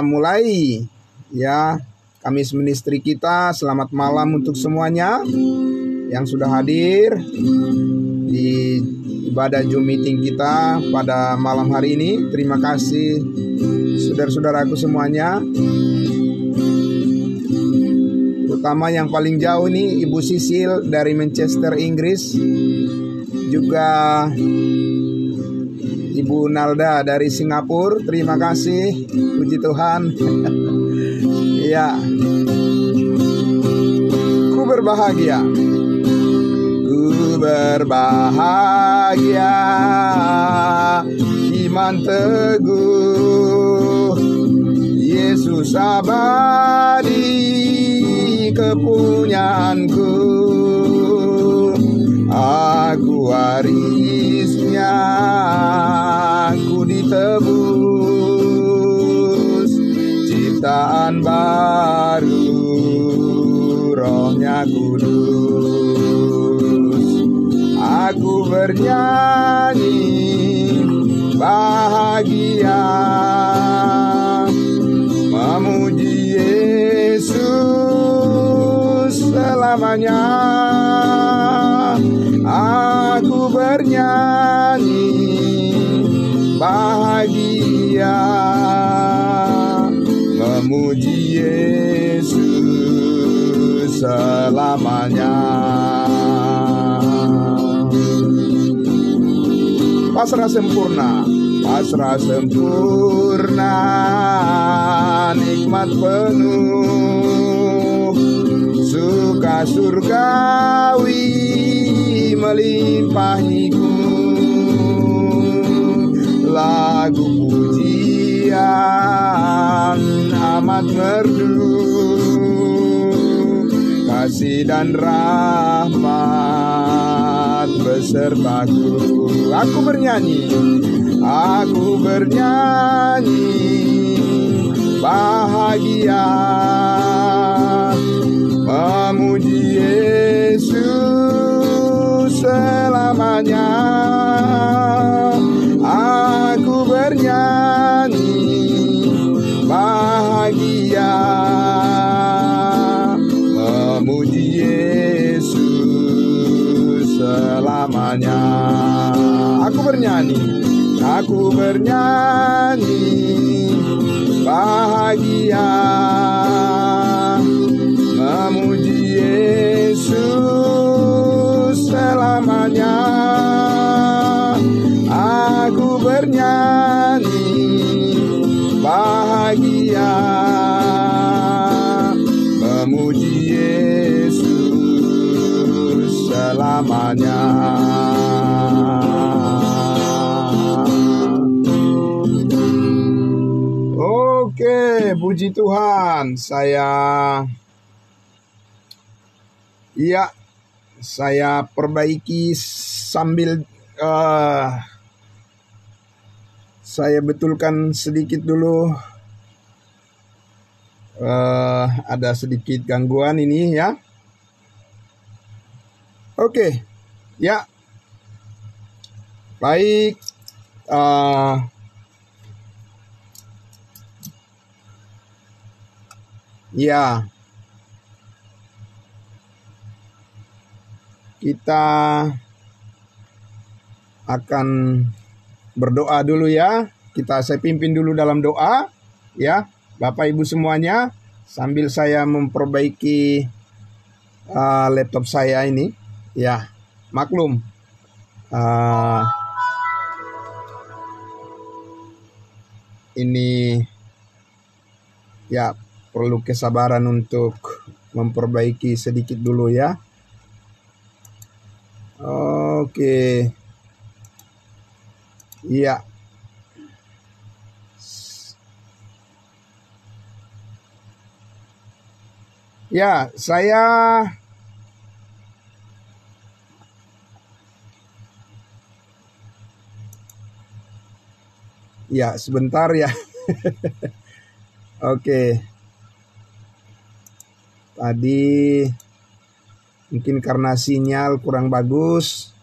Mulai ya Kamis Ministry kita. Selamat malam untuk semuanya yang sudah hadir di ibadah Zoom meeting kita pada malam hari ini. Terima kasih saudara-saudaraku semuanya, terutama yang paling jauh nih Ibu Sisil dari Manchester, Inggris, juga Ibu Nalda dari Singapura. Terima kasih, puji Tuhan. Ya, ku berbahagia, iman teguh, Yesus abadi kepunyaanku, aku warisnya, aku ditebus, ciptaan baru, Rohnya Kudus. Aku bernyanyi bahagia, memuji Yesus selamanya. Aku bernyanyi bahagia, memuji Yesus selamanya. Pasrah sempurna, pasrah sempurna, nikmat penuh, suka surgawi melimpahiku, lagu pujian amat merdu, kasih dan rahmat besertaku. Aku bernyanyi bahagia, memuji Yesus selamanya. Aku bernyanyi bahagia, memuji Yesus selamanya. Aku bernyanyi bahagia, memuji Yesus selamanya. Aku bernyanyi bahagia, memuji Yesus selamanya. Oke, puji Tuhan. Saya perbaiki sambil saya betulkan sedikit dulu. Ada sedikit gangguan ini ya. Oke, ya. Baik. Ya, kita akan berdoa dulu ya. Saya pimpin dulu dalam doa ya, Bapak Ibu semuanya, sambil saya memperbaiki laptop saya ini ya. Maklum, ini ya perlu kesabaran untuk memperbaiki sedikit dulu ya. Oke. Ya. Ya, sebentar ya. Oke. Tadi mungkin karena sinyal kurang bagus,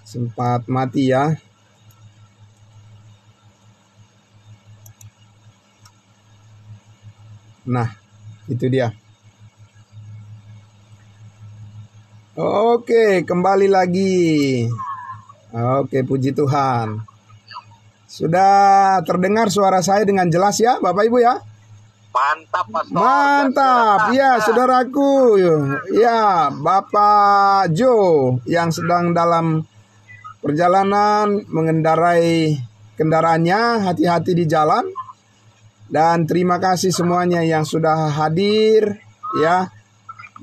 sempat mati ya. Nah, itu dia. Oke, kembali lagi. Oke, puji Tuhan. Sudah terdengar suara saya dengan jelas ya, Bapak Ibu ya? Mantap, Pastor. Mantap, ya saudaraku. Ya, Bapak Jo yang sedang dalam perjalanan mengendarai kendaraannya, hati-hati di jalan. Dan terima kasih semuanya yang sudah hadir ya.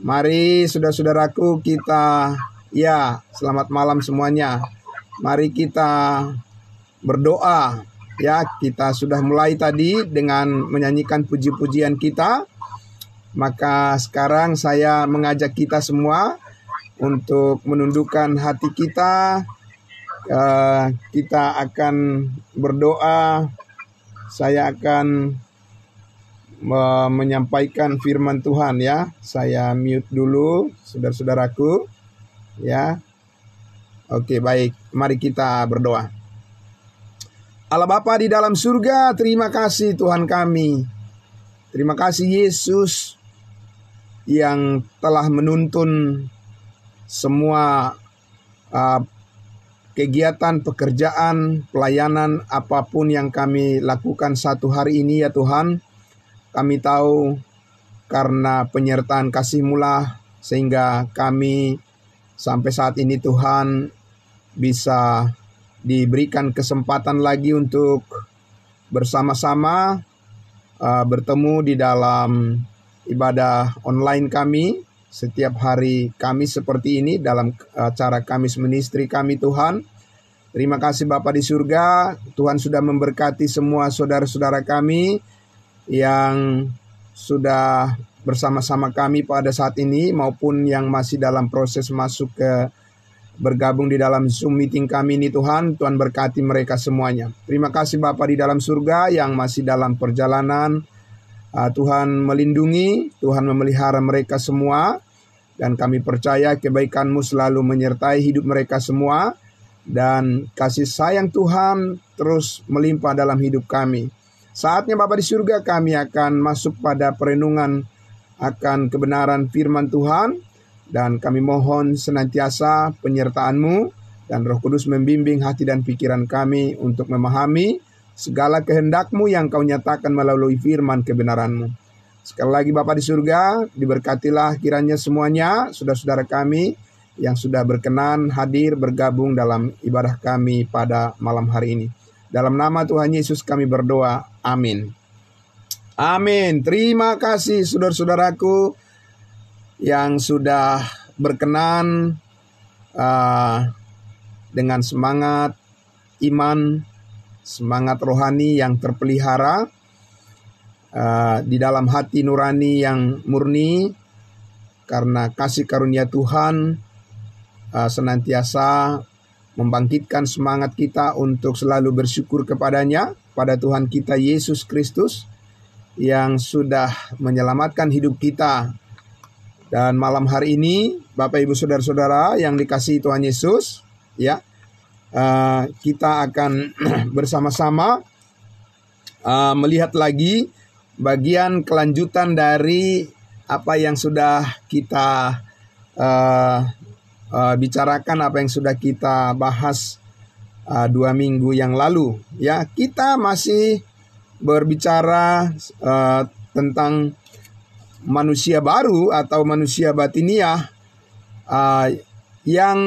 Mari saudara-saudaraku kita ya, selamat malam semuanya. Mari kita berdoa ya. Kita sudah mulai tadi dengan menyanyikan puji-pujian kita. Maka sekarang saya mengajak kita semua untuk menundukkan hati kita. Kita akan berdoa. Saya akan menyampaikan firman Tuhan ya. Saya mute dulu saudara-saudaraku ya. Oke, baik. Mari kita berdoa. Allah Bapa di dalam surga, terima kasih Tuhan kami. Terima kasih Yesus yang telah menuntun semua kegiatan, pekerjaan, pelayanan apapun yang kami lakukan satu hari ini ya Tuhan. Kami tahu karena penyertaan kasih-Mu lah sehingga kami sampai saat ini Tuhan bisa diberikan kesempatan lagi untuk bersama-sama bertemu di dalam ibadah online kami setiap hari Kamis seperti ini dalam acara Kamis Ministry kami Tuhan. Terima kasih Bapa di surga, Tuhan sudah memberkati semua saudara-saudara kami yang sudah bersama-sama kami pada saat ini maupun yang masih dalam proses masuk ke bergabung di dalam Zoom meeting kami ini Tuhan. Tuhan berkati mereka semuanya. Terima kasih Bapa di dalam surga yang masih dalam perjalanan. Tuhan melindungi, Tuhan memelihara mereka semua. Dan kami percaya kebaikan-Mu selalu menyertai hidup mereka semua. Dan kasih sayang Tuhan terus melimpah dalam hidup kami. Saatnya Bapa di surga kami akan masuk pada perenungan akan kebenaran firman Tuhan. Dan kami mohon senantiasa penyertaan-Mu dan Roh Kudus membimbing hati dan pikiran kami untuk memahami segala kehendak-Mu yang Kau nyatakan melalui firman kebenaran-Mu. Sekali lagi Bapa di surga, diberkatilah kiranya semuanya saudara-saudara kami yang sudah berkenan hadir bergabung dalam ibadah kami pada malam hari ini. Dalam nama Tuhan Yesus kami berdoa. Amin. Amin. Terima kasih saudara-saudaraku yang sudah berkenan dengan semangat iman, semangat rohani yang terpelihara di dalam hati nurani yang murni karena kasih karunia Tuhan senantiasa membangkitkan semangat kita untuk selalu bersyukur kepadanya, pada Tuhan kita Yesus Kristus yang sudah menyelamatkan hidup kita. Dan malam hari ini Bapak Ibu Saudara-saudara yang dikasihi Tuhan Yesus ya, kita akan bersama-sama melihat lagi bagian kelanjutan dari apa yang sudah kita bicarakan, apa yang sudah kita bahas 2 minggu yang lalu ya. Kita masih berbicara tentang manusia baru atau manusia batiniah yang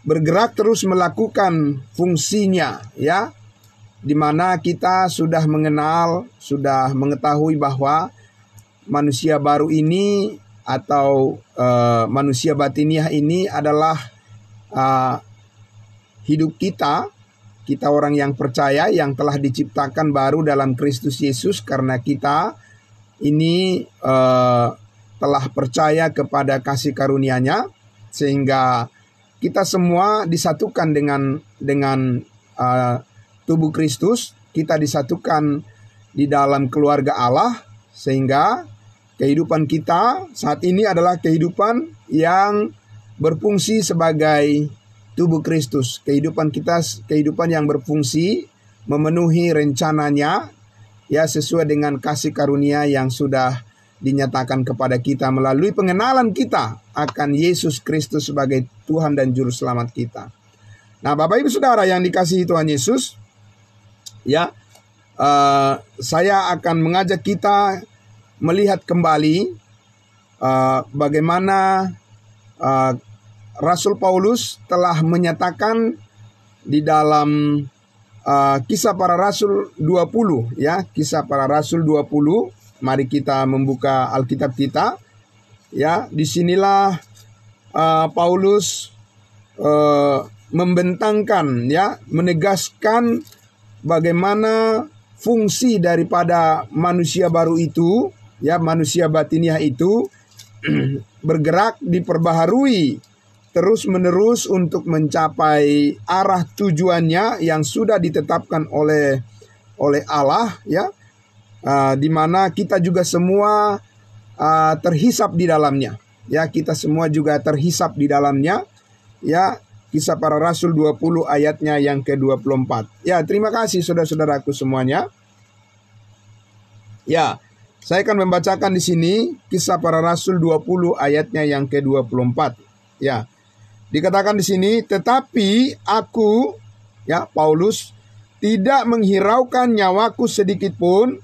bergerak terus melakukan fungsinya ya, di mana kita sudah mengenal, sudah mengetahui bahwa manusia baru ini atau manusia batiniah ini adalah hidup kita orang yang percaya yang telah diciptakan baru dalam Kristus Yesus, karena kita ini telah percaya kepada kasih karunia-Nya sehingga kita semua disatukan dengan tubuh Kristus. Kita disatukan di dalam keluarga Allah sehingga kehidupan kita saat ini adalah kehidupan yang berfungsi sebagai tubuh Kristus. Kehidupan kita kehidupan yang berfungsi memenuhi rencananya ya sesuai dengan kasih karunia yang sudah dinyatakan kepada kita melalui pengenalan kita akan Yesus Kristus sebagai Tuhan dan Juru Selamat kita. Nah, Bapak Ibu Saudara yang dikasihi Tuhan Yesus, ya, saya akan mengajak kita melihat kembali bagaimana Rasul Paulus telah menyatakan di dalam Kisah Para Rasul 20, ya, Kisah Para Rasul 20. Mari kita membuka Alkitab kita. Ya, disinilah Paulus membentangkan, ya, menegaskan bagaimana fungsi daripada manusia baru itu, ya, manusia batiniah itu bergerak diperbaharui terus-menerus untuk mencapai arah tujuannya yang sudah ditetapkan oleh Allah, ya. Di mana kita juga semua terhisap di dalamnya, ya, kita semua juga terhisap di dalamnya, ya. Kisah Para Rasul 20 ayatnya yang ke-24. Ya, terima kasih saudara-saudaraku semuanya. Ya, saya akan membacakan di sini Kisah Para Rasul 20 ayatnya yang ke-24. Ya, dikatakan di sini, tetapi aku, ya, Paulus, tidak menghiraukan nyawaku sedikit pun,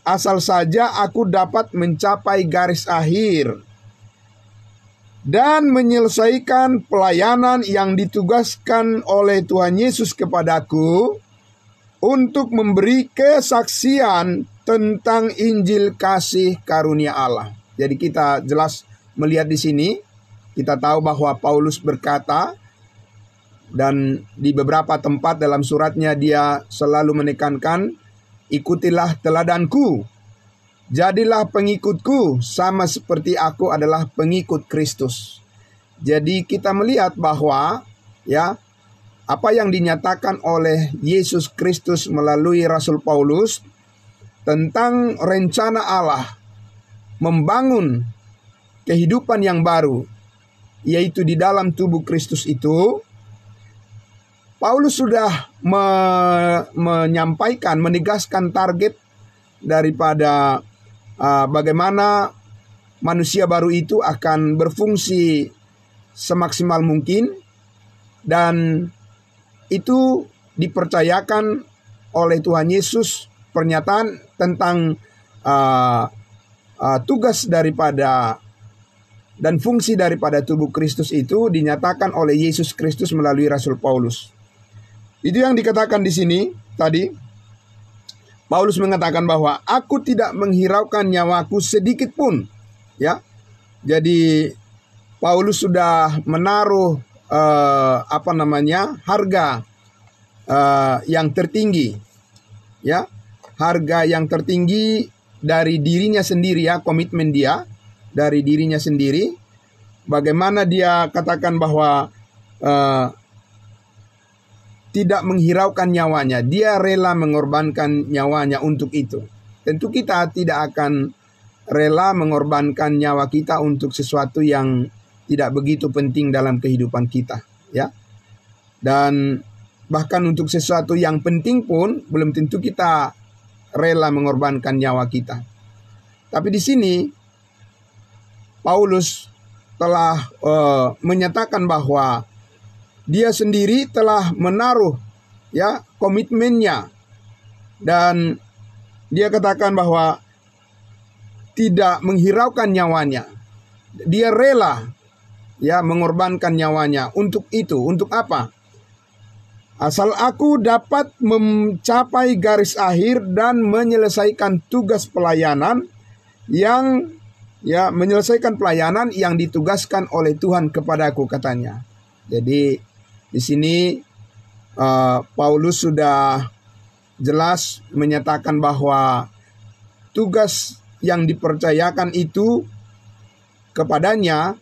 asal saja aku dapat mencapai garis akhir dan menyelesaikan pelayanan yang ditugaskan oleh Tuhan Yesus kepadaku untuk memberi kesaksian tentang Injil kasih karunia Allah. Jadi kita jelas melihat di sini, kita tahu bahwa Paulus berkata, dan di beberapa tempat dalam suratnya dia selalu menekankan, ikutilah teladanku, jadilah pengikutku, sama seperti aku adalah pengikut Kristus. Jadi kita melihat bahwa, ya, apa yang dinyatakan oleh Yesus Kristus melalui Rasul Paulus tentang rencana Allah membangun kehidupan yang baru, yaitu di dalam tubuh Kristus itu, Paulus sudah menyampaikan, menegaskan target daripada bagaimana manusia baru itu akan berfungsi semaksimal mungkin, dan itu dipercayakan oleh Tuhan Yesus. Pernyataan tentang tugas daripada dan fungsi daripada tubuh Kristus itu dinyatakan oleh Yesus Kristus melalui Rasul Paulus. Itu yang dikatakan di sini tadi. Paulus mengatakan bahwa aku tidak menghiraukan nyawaku sedikit pun, ya. Jadi Paulus sudah menaruh harga yang tertinggi, ya, harga yang tertinggi dari dirinya sendiri, ya, komitmen dia dari dirinya sendiri. Bagaimana dia katakan bahwa tidak menghiraukan nyawanya, dia rela mengorbankan nyawanya untuk itu. Tentu kita tidak akan rela mengorbankan nyawa kita untuk sesuatu yang tidak begitu penting dalam kehidupan kita, ya. Dan bahkan untuk sesuatu yang penting pun belum tentu kita rela mengorbankan nyawa kita. Tapi di sini Paulus telah menyatakan bahwa dia sendiri telah menaruh, ya, komitmennya, dan dia katakan bahwa tidak menghiraukan nyawanya. Dia rela, ya, mengorbankan nyawanya untuk itu. Untuk apa? Asal aku dapat mencapai garis akhir dan menyelesaikan tugas pelayanan yang, ya, menyelesaikan pelayanan yang ditugaskan oleh Tuhan kepadaku, katanya. Jadi di sini Paulus sudah jelas menyatakan bahwa tugas yang dipercayakan itu kepadanya,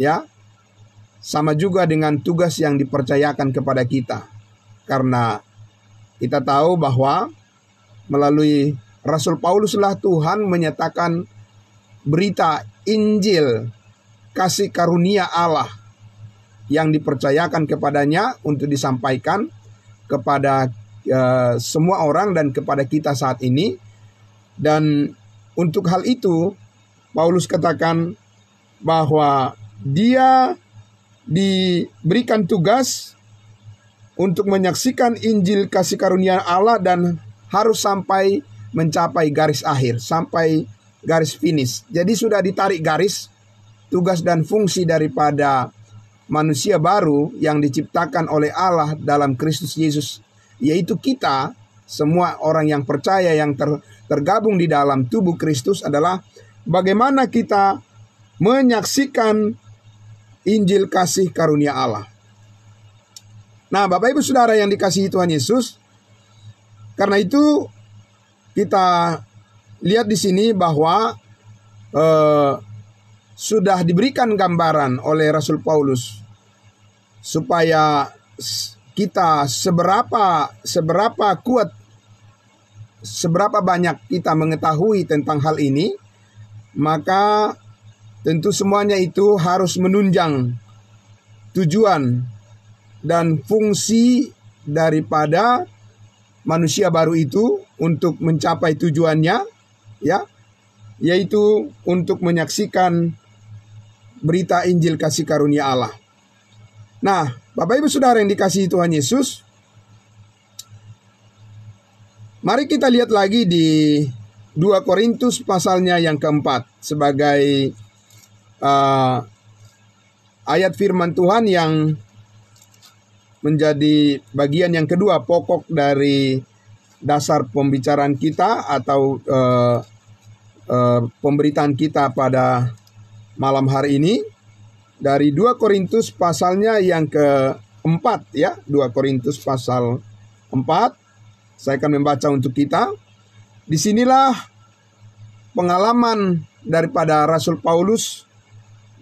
ya, sama juga dengan tugas yang dipercayakan kepada kita. Karena kita tahu bahwa melalui Rasul Pauluslah Tuhan menyatakan berita Injil kasih karunia Allah yang dipercayakan kepadanya untuk disampaikan kepada semua orang dan kepada kita saat ini, Dan untuk hal itu Paulus katakan bahwa dia diberikan tugas untuk menyaksikan Injil kasih karunia Allah dan harus sampai mencapai garis akhir, sampai garis finish. Jadi sudah ditarik garis tugas dan fungsi daripada manusia baru yang diciptakan oleh Allah dalam Kristus Yesus, yaitu kita semua orang yang percaya yang tergabung di dalam tubuh Kristus adalah bagaimana kita menyaksikan Injil kasih karunia Allah. Nah, Bapak Ibu Saudara yang dikasihi Tuhan Yesus, karena itu kita lihat di sini bahwa sudah diberikan gambaran oleh Rasul Paulus supaya kita seberapa kuat, seberapa banyak kita mengetahui tentang hal ini, maka tentu semuanya itu harus menunjang tujuan dan fungsi daripada manusia baru itu untuk mencapai tujuannya, ya, yaitu untuk menyaksikan berita Injil kasih karunia Allah. Nah, Bapak Ibu Saudara yang dikasihi Tuhan Yesus, mari kita lihat lagi di 2 Korintus pasalnya yang keempat sebagai ayat firman Tuhan yang menjadi bagian yang kedua pokok dari dasar pembicaraan kita atau pemberitaan kita pada malam hari ini, dari 2 Korintus pasalnya yang keempat, ya, 2 Korintus pasal 4. Saya akan membaca untuk kita. Disinilah pengalaman daripada Rasul Paulus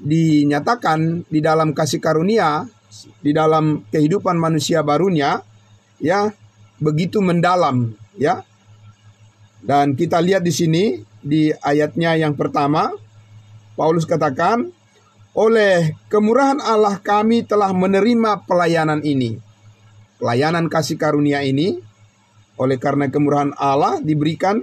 dinyatakan di dalam kasih karunia, di dalam kehidupan manusia barunya, ya, begitu mendalam, ya. Dan kita lihat di sini di ayatnya yang pertama, Paulus katakan, oleh kemurahan Allah kami telah menerima pelayanan ini. Pelayanan kasih karunia ini oleh karena kemurahan Allah diberikan.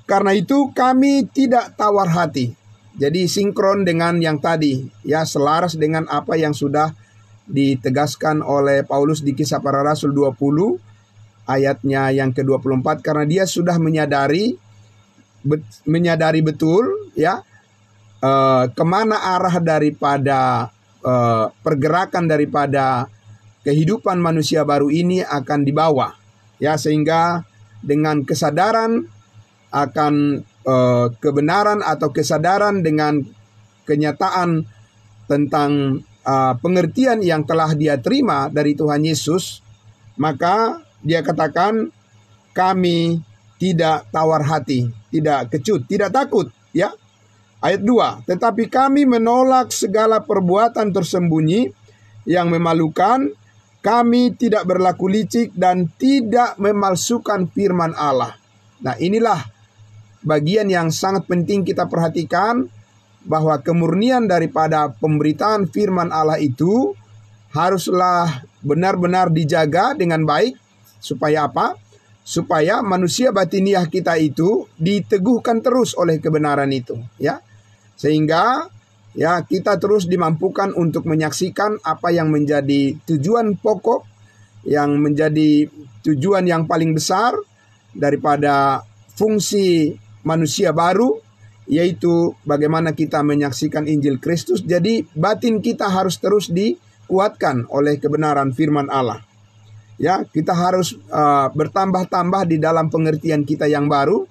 Karena itu kami tidak tawar hati. Jadi sinkron dengan yang tadi, ya, selaras dengan apa yang sudah ditegaskan oleh Paulus di Kisah Para Rasul 20 ayatnya yang ke-24, karena dia sudah menyadari betul, ya, kemana arah daripada pergerakan daripada kehidupan manusia baru ini akan dibawa, ya, sehingga dengan kesadaran akan kebenaran atau kesadaran dengan kenyataan tentang pengertian yang telah dia terima dari Tuhan Yesus, maka dia katakan kami tidak tawar hati, tidak kecut, tidak takut, ya. Ayat 2, tetapi kami menolak segala perbuatan tersembunyi yang memalukan, kami tidak berlaku licik dan tidak memalsukan firman Allah. Nah, inilah bagian yang sangat penting kita perhatikan, bahwa kemurnian daripada pemberitaan firman Allah itu haruslah benar-benar dijaga dengan baik. Supaya apa? Supaya manusia batiniah kita itu diteguhkan terus oleh kebenaran itu, ya. Sehingga, ya, kita terus dimampukan untuk menyaksikan apa yang menjadi tujuan pokok, yang menjadi tujuan yang paling besar daripada fungsi manusia baru, yaitu bagaimana kita menyaksikan Injil Kristus. Jadi batin kita harus terus dikuatkan oleh kebenaran firman Allah. Ya, kita harus bertambah-tambah di dalam pengertian kita yang baru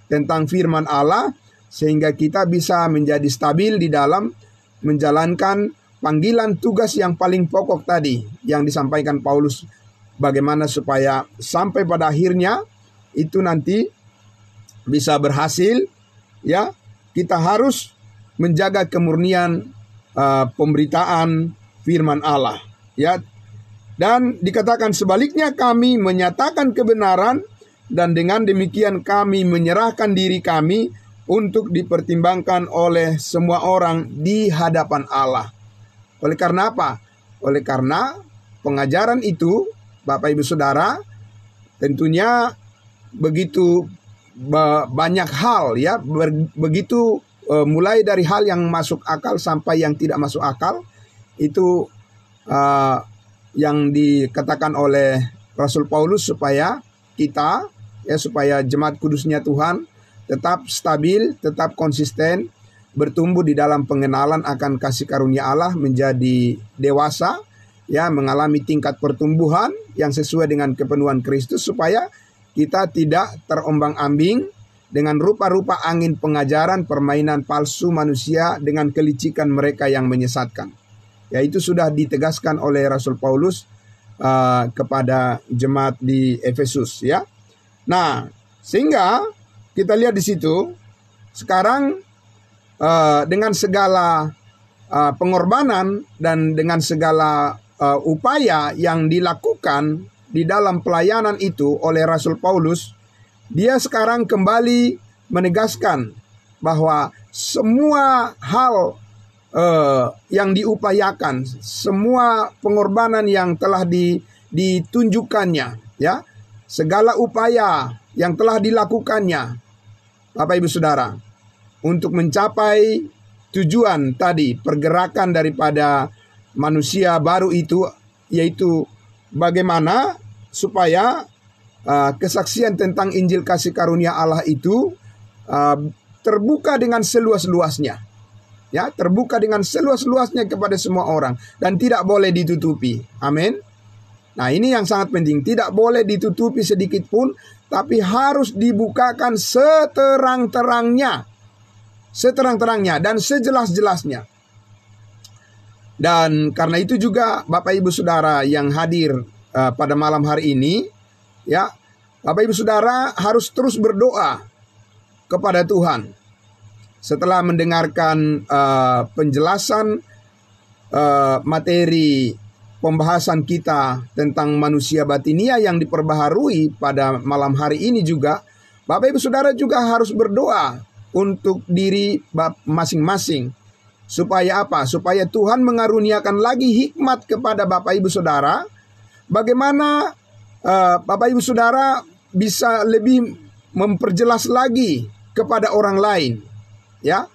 tentang firman Allah, sehingga kita bisa menjadi stabil di dalam menjalankan panggilan tugas yang paling pokok tadi yang disampaikan Paulus, bagaimana supaya sampai pada akhirnya itu nanti bisa berhasil, ya. Kita harus menjaga kemurnian pemberitaan firman Allah, ya. Dan dikatakan sebaliknya kami menyatakan kebenaran, dan dengan demikian kami menyerahkan diri kami untuk dipertimbangkan oleh semua orang di hadapan Allah. Oleh karena apa? Oleh karena pengajaran itu, Bapak Ibu Saudara, tentunya begitu banyak hal ya, begitu mulai dari hal yang masuk akal sampai yang tidak masuk akal. Itu yang dikatakan oleh Rasul Paulus supaya kita supaya jemaat kudusnya Tuhan tetap stabil, tetap konsisten, bertumbuh di dalam pengenalan akan kasih karunia Allah, menjadi dewasa ya, mengalami tingkat pertumbuhan yang sesuai dengan kepenuhan Kristus, supaya kita tidak terombang-ambing dengan rupa-rupa angin pengajaran permainan palsu manusia dengan kelicikan mereka yang menyesatkan. Ya, itu sudah ditegaskan oleh Rasul Paulus kepada jemaat di Efesus ya. Nah, sehingga kita lihat di situ sekarang dengan segala pengorbanan dan dengan segala upaya yang dilakukan di dalam pelayanan itu oleh Rasul Paulus, dia sekarang kembali menegaskan bahwa semua hal yang diupayakan, semua pengorbanan yang telah ditunjukkannya, ya, segala upaya yang telah dilakukannya, Bapak Ibu Saudara, untuk mencapai tujuan tadi, pergerakan daripada manusia baru itu, yaitu bagaimana supaya kesaksian tentang Injil kasih karunia Allah itu terbuka dengan seluas-luasnya. Ya, terbuka dengan seluas-luasnya kepada semua orang dan tidak boleh ditutupi. Amin. Nah, ini yang sangat penting, tidak boleh ditutupi sedikit pun, tapi harus dibukakan seterang-terangnya. Seterang-terangnya dan sejelas-jelasnya. Dan karena itu juga Bapak Ibu Saudara yang hadir pada malam hari ini, ya, Bapak Ibu Saudara harus terus berdoa kepada Tuhan. Setelah mendengarkan penjelasan materi pembahasan kita tentang manusia batinia yang diperbaharui pada malam hari ini juga, Bapak Ibu Saudara juga harus berdoa untuk diri masing-masing. Supaya apa? Supaya Tuhan mengaruniakan lagi hikmat kepada Bapak Ibu Saudara. Bagaimana Bapak Ibu Saudara bisa lebih memperjelas lagi kepada orang lain. Ya,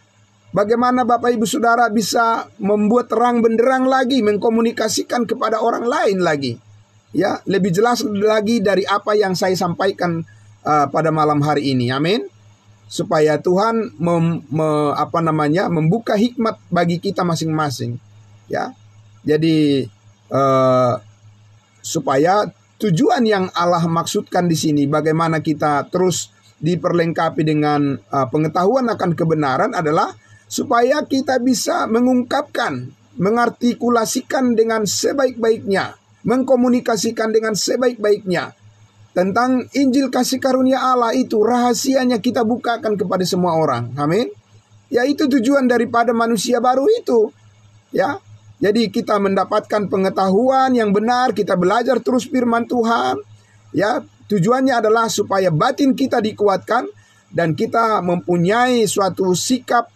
bagaimana Bapak Ibu Saudara bisa membuat terang benderang lagi, mengkomunikasikan kepada orang lain lagi, ya, lebih jelas lagi dari apa yang saya sampaikan pada malam hari ini. Amin. Supaya Tuhan membuka hikmat bagi kita masing-masing, ya. Jadi supaya tujuan yang Allah maksudkan di sini, bagaimana kita terus diperlengkapi dengan pengetahuan akan kebenaran, adalah supaya kita bisa mengungkapkan, mengartikulasikan dengan sebaik-baiknya, mengkomunikasikan dengan sebaik-baiknya tentang Injil kasih karunia Allah itu. Rahasianya kita bukakan kepada semua orang. Amin. Ya, itu tujuan daripada manusia baru itu. Ya, jadi kita mendapatkan pengetahuan yang benar, kita belajar terus firman Tuhan. Ya, tujuannya adalah supaya batin kita dikuatkan dan kita mempunyai suatu sikap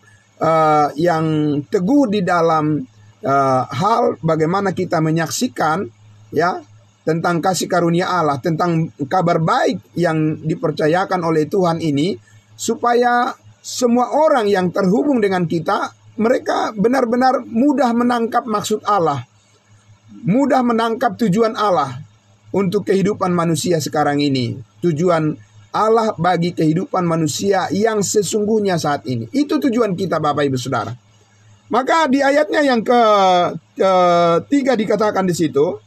yang teguh di dalam hal bagaimana kita menyaksikan, ya, tentang kasih karunia Allah, tentang kabar baik yang dipercayakan oleh Tuhan ini, supaya semua orang yang terhubung dengan kita, mereka benar-benar mudah menangkap maksud Allah, mudah menangkap tujuan Allah untuk kehidupan manusia sekarang ini, tujuan Allah bagi kehidupan manusia yang sesungguhnya saat ini. Itu tujuan kita, Bapak Ibu Saudara. Maka di ayatnya yang ketiga dikatakan di situ,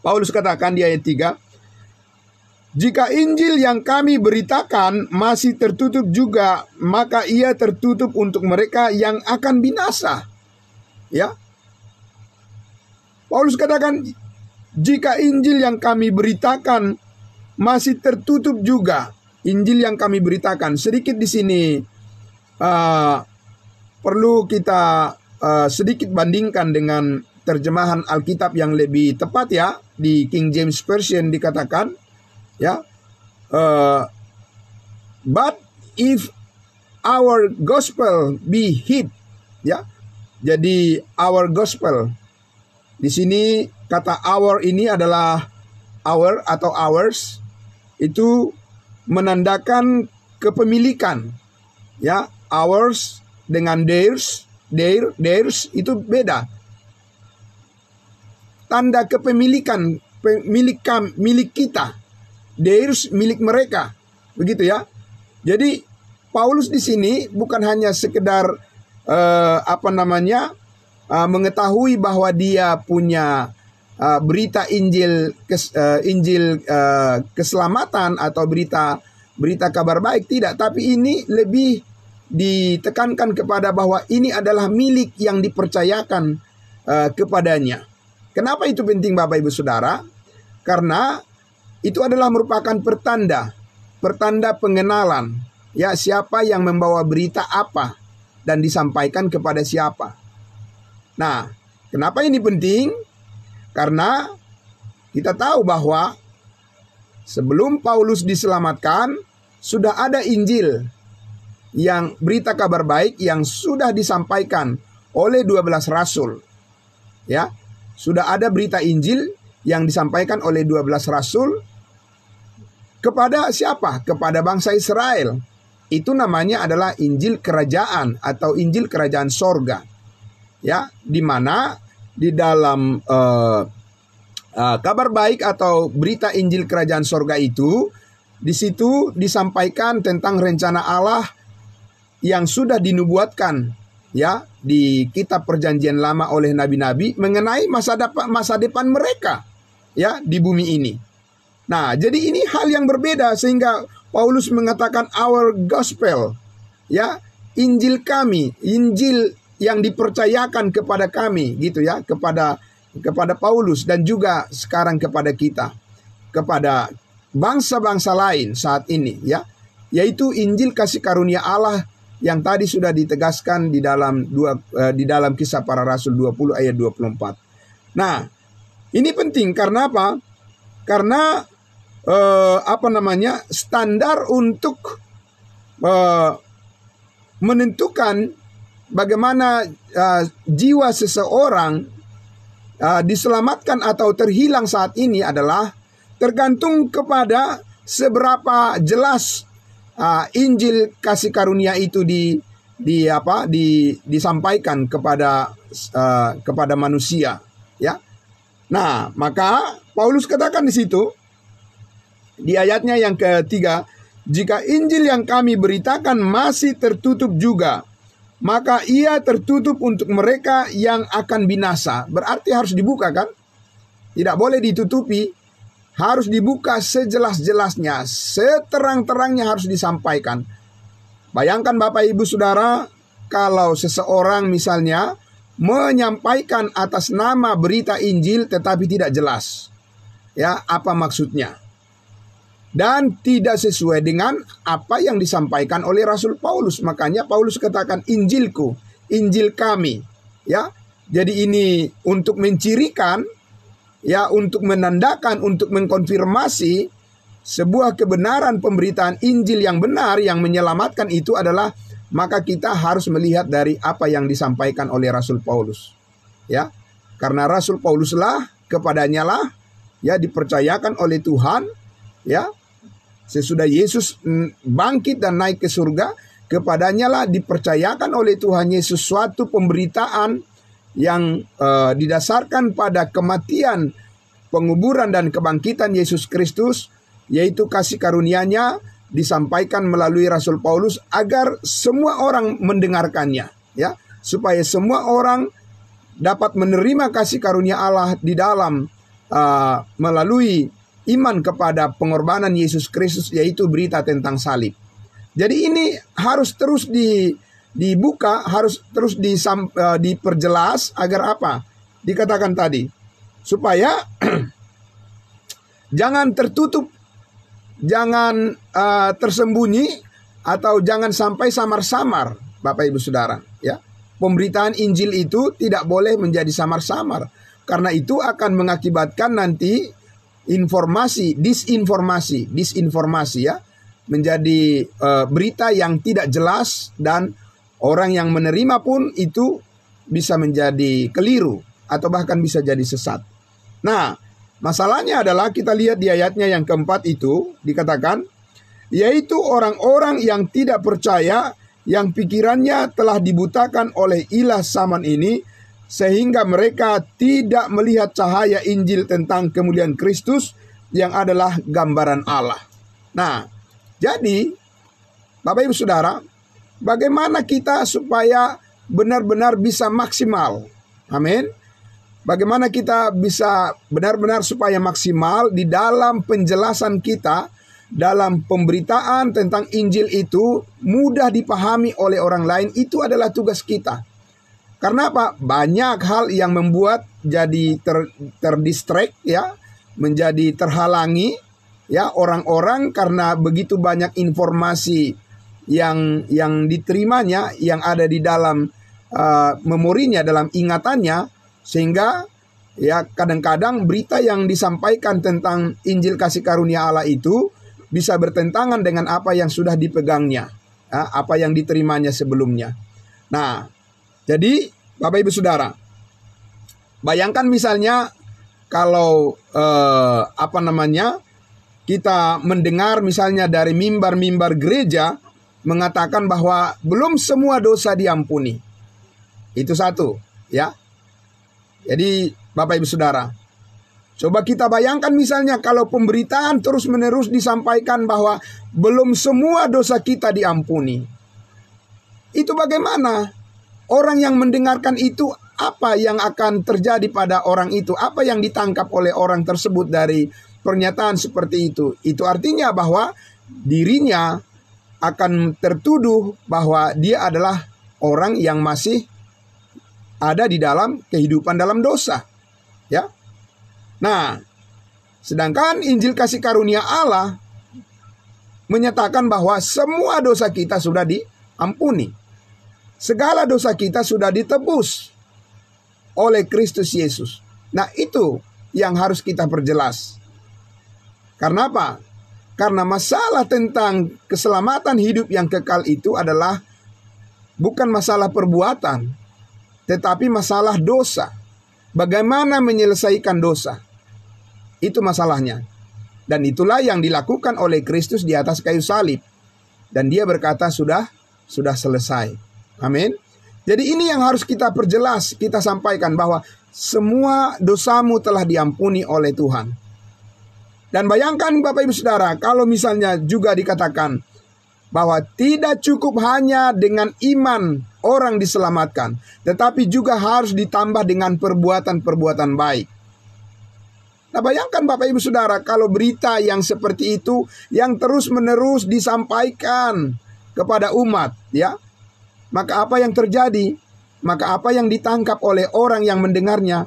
Paulus katakan di ayat 3, jika Injil yang kami beritakan masih tertutup juga, maka ia tertutup untuk mereka yang akan binasa. Ya, Paulus katakan, jika Injil yang kami beritakan masih tertutup juga, Injil yang kami beritakan. Sedikit di sini perlu kita sedikit bandingkan dengan terjemahan Alkitab yang lebih tepat, ya. Di King James Version dikatakan, ya, but if our gospel be hid, ya. Jadi our gospel di sini, kata our ini adalah our atau ours, itu menandakan kepemilikan. Ya, ours dengan theirs itu beda. Tanda kepemilikan, milik kita. Theirs milik mereka. Begitu ya. Jadi Paulus di sini bukan hanya sekedar mengetahui bahwa dia punya berita Injil keselamatan atau berita kabar baik, tidak, tapi ini lebih ditekankan kepada bahwa ini adalah milik yang dipercayakan kepadanya. Kenapa itu penting Bapak Ibu Saudara? Karena itu adalah merupakan pertanda pengenalan, ya, siapa yang membawa berita apa dan disampaikan kepada siapa. Nah, kenapa ini penting? Karena kita tahu bahwa sebelum Paulus diselamatkan, sudah ada Injil yang berita kabar baik yang sudah disampaikan oleh 12 rasul. Ya, sudah ada berita Injil yang disampaikan oleh 12 rasul kepada siapa? Kepada bangsa Israel. Itu namanya adalah Injil kerajaan atau Injil kerajaan sorga. Ya, di mana di dalam kabar baik atau berita Injil kerajaan sorga itu, di situ disampaikan tentang rencana Allah yang sudah dinubuatkan, ya, di kitab perjanjian lama oleh nabi-nabi mengenai masa depan mereka, ya, di bumi ini. Nah, jadi ini hal yang berbeda sehingga Paulus mengatakan our gospel, ya, Injil kami, Injil yang dipercayakan kepada kami, gitu ya, kepada Paulus dan juga sekarang kepada kita, kepada bangsa-bangsa lain saat ini, ya, yaitu Injil kasih karunia Allah yang tadi sudah ditegaskan di dalam Kisah Para Rasul 20 ayat 24. Nah, ini penting karena apa? Karena standar untuk menentukan bagaimana jiwa seseorang diselamatkan atau terhilang saat ini adalah tergantung kepada seberapa jelas Injil kasih karunia itu disampaikan kepada manusia, ya. Nah, maka Paulus katakan di situ di ayatnya yang ketiga, jika Injil yang kami beritakan masih tertutup juga, maka ia tertutup untuk mereka yang akan binasa. Berarti harus dibuka, kan? Tidak boleh ditutupi. Harus dibuka sejelas-jelasnya, seterang-terangnya harus disampaikan. Bayangkan Bapak Ibu Saudara, kalau seseorang misalnya menyampaikan atas nama berita Injil tetapi tidak jelas, ya, apa maksudnya, dan tidak sesuai dengan apa yang disampaikan oleh Rasul Paulus. Makanya Paulus katakan Injilku, Injil kami, ya. Jadi ini untuk mencirikan, ya, untuk menandakan, untuk mengkonfirmasi sebuah kebenaran pemberitaan Injil yang benar yang menyelamatkan itu adalah, maka kita harus melihat dari apa yang disampaikan oleh Rasul Paulus, ya. Karena Rasul Pauluslah, kepadanya lah, ya, dipercayakan oleh Tuhan, ya, sesudah Yesus bangkit dan naik ke surga, kepadanya lah dipercayakan oleh Tuhan Yesus suatu pemberitaan yang didasarkan pada kematian, penguburan dan kebangkitan Yesus Kristus, yaitu kasih karunia-Nya disampaikan melalui Rasul Paulus agar semua orang mendengarkannya, ya, supaya semua orang dapat menerima kasih karunia Allah di dalam melalui iman kepada pengorbanan Yesus Kristus, yaitu berita tentang salib. Jadi ini harus terus dibuka, harus terus diperjelas agar apa? Dikatakan tadi, supaya jangan tertutup, jangan tersembunyi, atau jangan sampai samar-samar, Bapak Ibu Saudara, ya. Pemberitaan Injil itu tidak boleh menjadi samar-samar, karena itu akan mengakibatkan nanti disinformasi, ya, menjadi berita yang tidak jelas, dan orang yang menerima pun itu bisa menjadi keliru atau bahkan bisa jadi sesat. Nah, masalahnya adalah kita lihat di ayatnya yang keempat itu dikatakan, yaitu orang-orang yang tidak percaya, yang pikirannya telah dibutakan oleh ilah zaman ini, sehingga mereka tidak melihat cahaya Injil tentang kemuliaan Kristus yang adalah gambaran Allah. Nah, jadi Bapak Ibu Saudara, bagaimana kita supaya benar-benar bisa maksimal? Amin. Bagaimana kita bisa benar-benar supaya maksimal di dalam penjelasan kita, dalam pemberitaan tentang Injil itu mudah dipahami oleh orang lain, itu adalah tugas kita. Karena apa? Banyak hal yang membuat jadi terdistract ya, menjadi terhalangi ya orang-orang karena begitu banyak informasi yang diterimanya, yang ada di dalam memorinya, dalam ingatannya, sehingga ya kadang-kadang berita yang disampaikan tentang Injil kasih karunia Allah itu bisa bertentangan dengan apa yang sudah dipegangnya, ya, apa yang diterimanya sebelumnya. Nah, jadi Bapak Ibu Saudara, bayangkan misalnya kalau kita mendengar misalnya dari mimbar-mimbar gereja mengatakan bahwa belum semua dosa diampuni. Itu satu, ya. Jadi Bapak Ibu Saudara, coba kita bayangkan misalnya kalau pemberitaan terus-menerus disampaikan bahwa belum semua dosa kita diampuni. Itu bagaimana? Orang yang mendengarkan itu, apa yang akan terjadi pada orang itu? Apa yang ditangkap oleh orang tersebut dari pernyataan seperti itu? Itu artinya bahwa dirinya akan tertuduh bahwa dia adalah orang yang masih ada di dalam kehidupan dalam dosa, ya. Nah, sedangkan Injil kasih karunia Allah menyatakan bahwa semua dosa kita sudah diampuni. Segala dosa kita sudah ditebus oleh Kristus Yesus. Nah, itu yang harus kita perjelas. Karena apa? Karena masalah tentang keselamatan hidup yang kekal itu adalah bukan masalah perbuatan, tetapi masalah dosa. Bagaimana menyelesaikan dosa? Itu masalahnya. Dan itulah yang dilakukan oleh Kristus di atas kayu salib. Dan dia berkata sudah selesai. Amin. Jadi ini yang harus kita perjelas, kita sampaikan bahwa semua dosamu telah diampuni oleh Tuhan. Dan bayangkan Bapak Ibu Saudara, kalau misalnya juga dikatakan bahwa tidak cukup hanya dengan iman orang diselamatkan, tetapi juga harus ditambah dengan perbuatan-perbuatan baik. Nah, bayangkan Bapak Ibu Saudara, kalau berita yang seperti itu yang terus-menerus disampaikan kepada umat, ya, maka apa yang terjadi? Maka apa yang ditangkap oleh orang yang mendengarnya?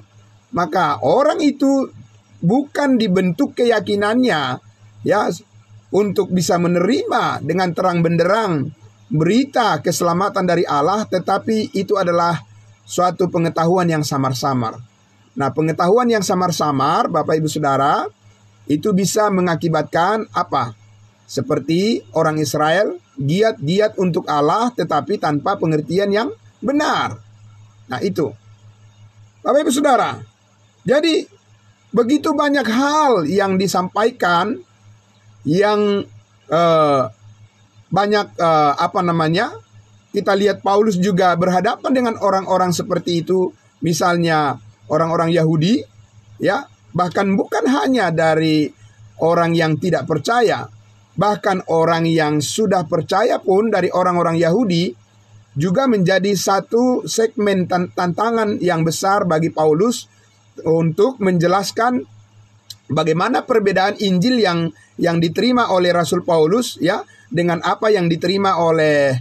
Maka orang itu bukan dibentuk keyakinannya, ya, untuk bisa menerima dengan terang benderang berita keselamatan dari Allah, tetapi itu adalah suatu pengetahuan yang samar-samar. Nah, pengetahuan yang samar-samar, Bapak Ibu Saudara, itu bisa mengakibatkan apa? Seperti orang Israel, giat-giat untuk Allah, tetapi tanpa pengertian yang benar. Nah, itu. Bapak Ibu Saudara, jadi begitu banyak hal yang disampaikan yang banyak kita lihat Paulus juga berhadapan dengan orang-orang seperti itu, misalnya orang-orang Yahudi, ya, bahkan bukan hanya dari orang yang tidak percaya, bahkan orang yang sudah percaya pun dari orang-orang Yahudi juga menjadi satu segmen tantangan yang besar bagi Paulus untuk menjelaskan bagaimana perbedaan Injil yang diterima oleh Rasul Paulus, ya, dengan apa yang diterima oleh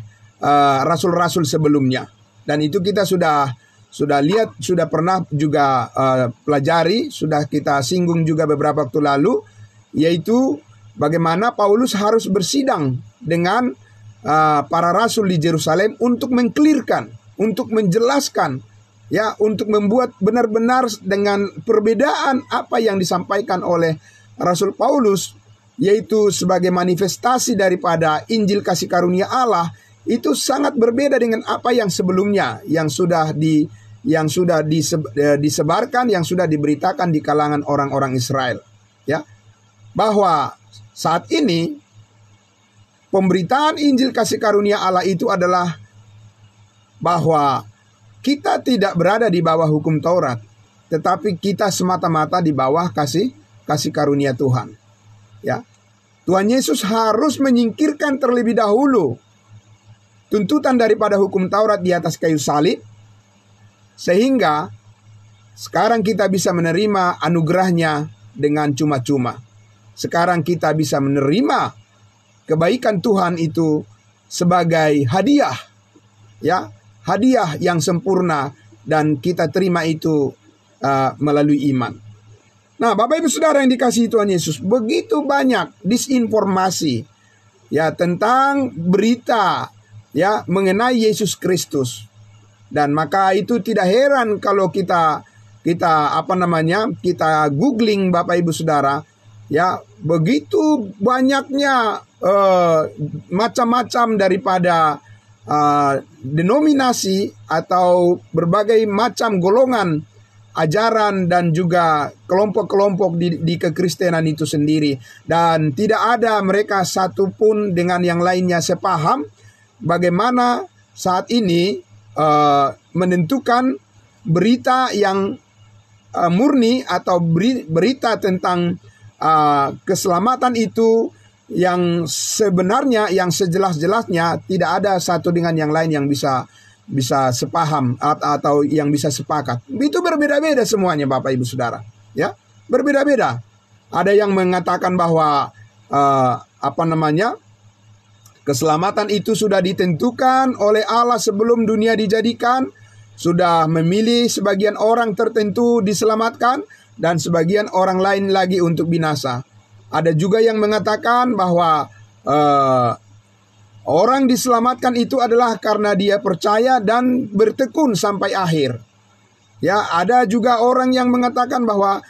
rasul-rasul sebelumnya. Dan itu kita sudah lihat, sudah pernah juga pelajari, sudah kita singgung juga beberapa waktu lalu, yaitu bagaimana Paulus harus bersidang dengan para rasul di Yerusalem untuk mengklirkan, untuk menjelaskan, ya, untuk membuat benar-benar dengan perbedaan apa yang disampaikan oleh Rasul Paulus, yaitu sebagai manifestasi daripada Injil kasih karunia Allah, itu sangat berbeda dengan apa yang sebelumnya, yang sudah disebarkan, yang sudah diberitakan di kalangan orang-orang Israel, ya, bahwa saat ini pemberitaan Injil kasih karunia Allah itu adalah bahwa kita tidak berada di bawah hukum Taurat, tetapi kita semata-mata di bawah kasih karunia Tuhan. Ya, Tuhan Yesus harus menyingkirkan terlebih dahulu tuntutan daripada hukum Taurat di atas kayu salib, sehingga sekarang kita bisa menerima anugerahnya dengan cuma-cuma. Sekarang kita bisa menerima kebaikan Tuhan itu sebagai hadiah, ya, hadiah yang sempurna, dan kita terima itu melalui iman. Nah, Bapak Ibu Saudara yang dikasihi Tuhan Yesus, begitu banyak disinformasi ya tentang berita ya mengenai Yesus Kristus. Dan maka itu tidak heran kalau kita googling Bapak Ibu Saudara, ya begitu banyaknya macam-macam daripada denominasi atau berbagai macam golongan ajaran dan juga kelompok-kelompok di kekristenan itu sendiri, dan tidak ada mereka satupun dengan yang lainnya sepaham bagaimana saat ini menentukan berita yang murni atau berita tentang keselamatan itu yang sebenarnya, yang sejelas-jelasnya, tidak ada satu dengan yang lain yang bisa sepaham atau yang bisa sepakat. Itu berbeda-beda semuanya Bapak Ibu Saudara, ya, berbeda-beda. Ada yang mengatakan bahwa keselamatan itu sudah ditentukan oleh Allah sebelum dunia dijadikan, sudah memilih sebagian orang tertentu diselamatkan dan sebagian orang lain lagi untuk binasa. Ada juga yang mengatakan bahwa orang diselamatkan itu adalah karena dia percaya dan bertekun sampai akhir. Ya, ada juga orang yang mengatakan bahwa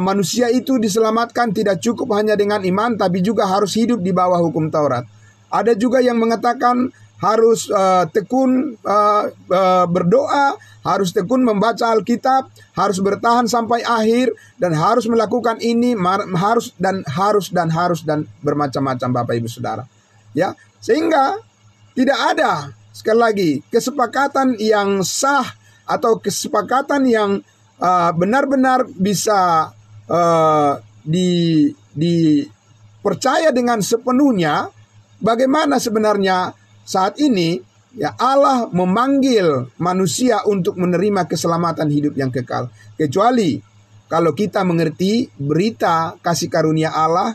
manusia itu diselamatkan tidak cukup hanya dengan iman, tapi juga harus hidup di bawah hukum Taurat. Ada juga yang mengatakan harus tekun berdoa, harus tekun membaca Alkitab, harus bertahan sampai akhir, dan harus melakukan ini, harus dan bermacam-macam Bapak Ibu Saudara. Ya, sehingga tidak ada, sekali lagi, kesepakatan yang sah atau kesepakatan yang benar-benar bisa dipercaya dengan sepenuhnya. Bagaimana sebenarnya saat ini ya Allah memanggil manusia untuk menerima keselamatan hidup yang kekal, kecuali kalau kita mengerti berita kasih karunia Allah,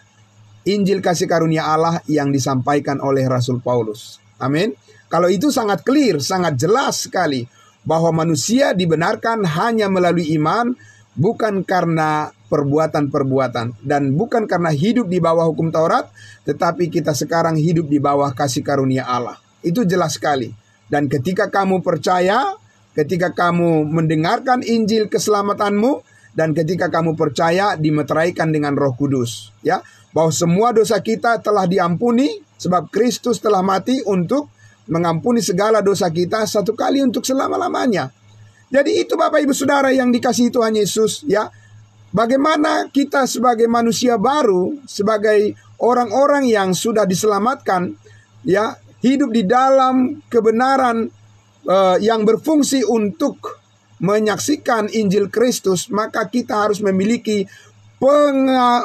Injil kasih karunia Allah yang disampaikan oleh Rasul Paulus. Amin. Kalau itu sangat clear, sangat jelas sekali bahwa manusia dibenarkan hanya melalui iman, bukan karena perbuatan-perbuatan, dan bukan karena hidup di bawah hukum Taurat, tetapi kita sekarang hidup di bawah kasih karunia Allah. Itu jelas sekali. Dan ketika kamu percaya, ketika kamu mendengarkan Injil keselamatanmu, dan ketika kamu percaya, dimeteraikan dengan Roh Kudus, ya, bahwa semua dosa kita telah diampuni sebab Kristus telah mati untuk mengampuni segala dosa kita satu kali untuk selama-lamanya. Jadi itu Bapak Ibu Saudara yang dikasihi Tuhan Yesus, ya. Bagaimana kita sebagai manusia baru, sebagai orang-orang yang sudah diselamatkan, ya, hidup di dalam kebenaran yang berfungsi untuk menyaksikan Injil Kristus, maka kita harus memiliki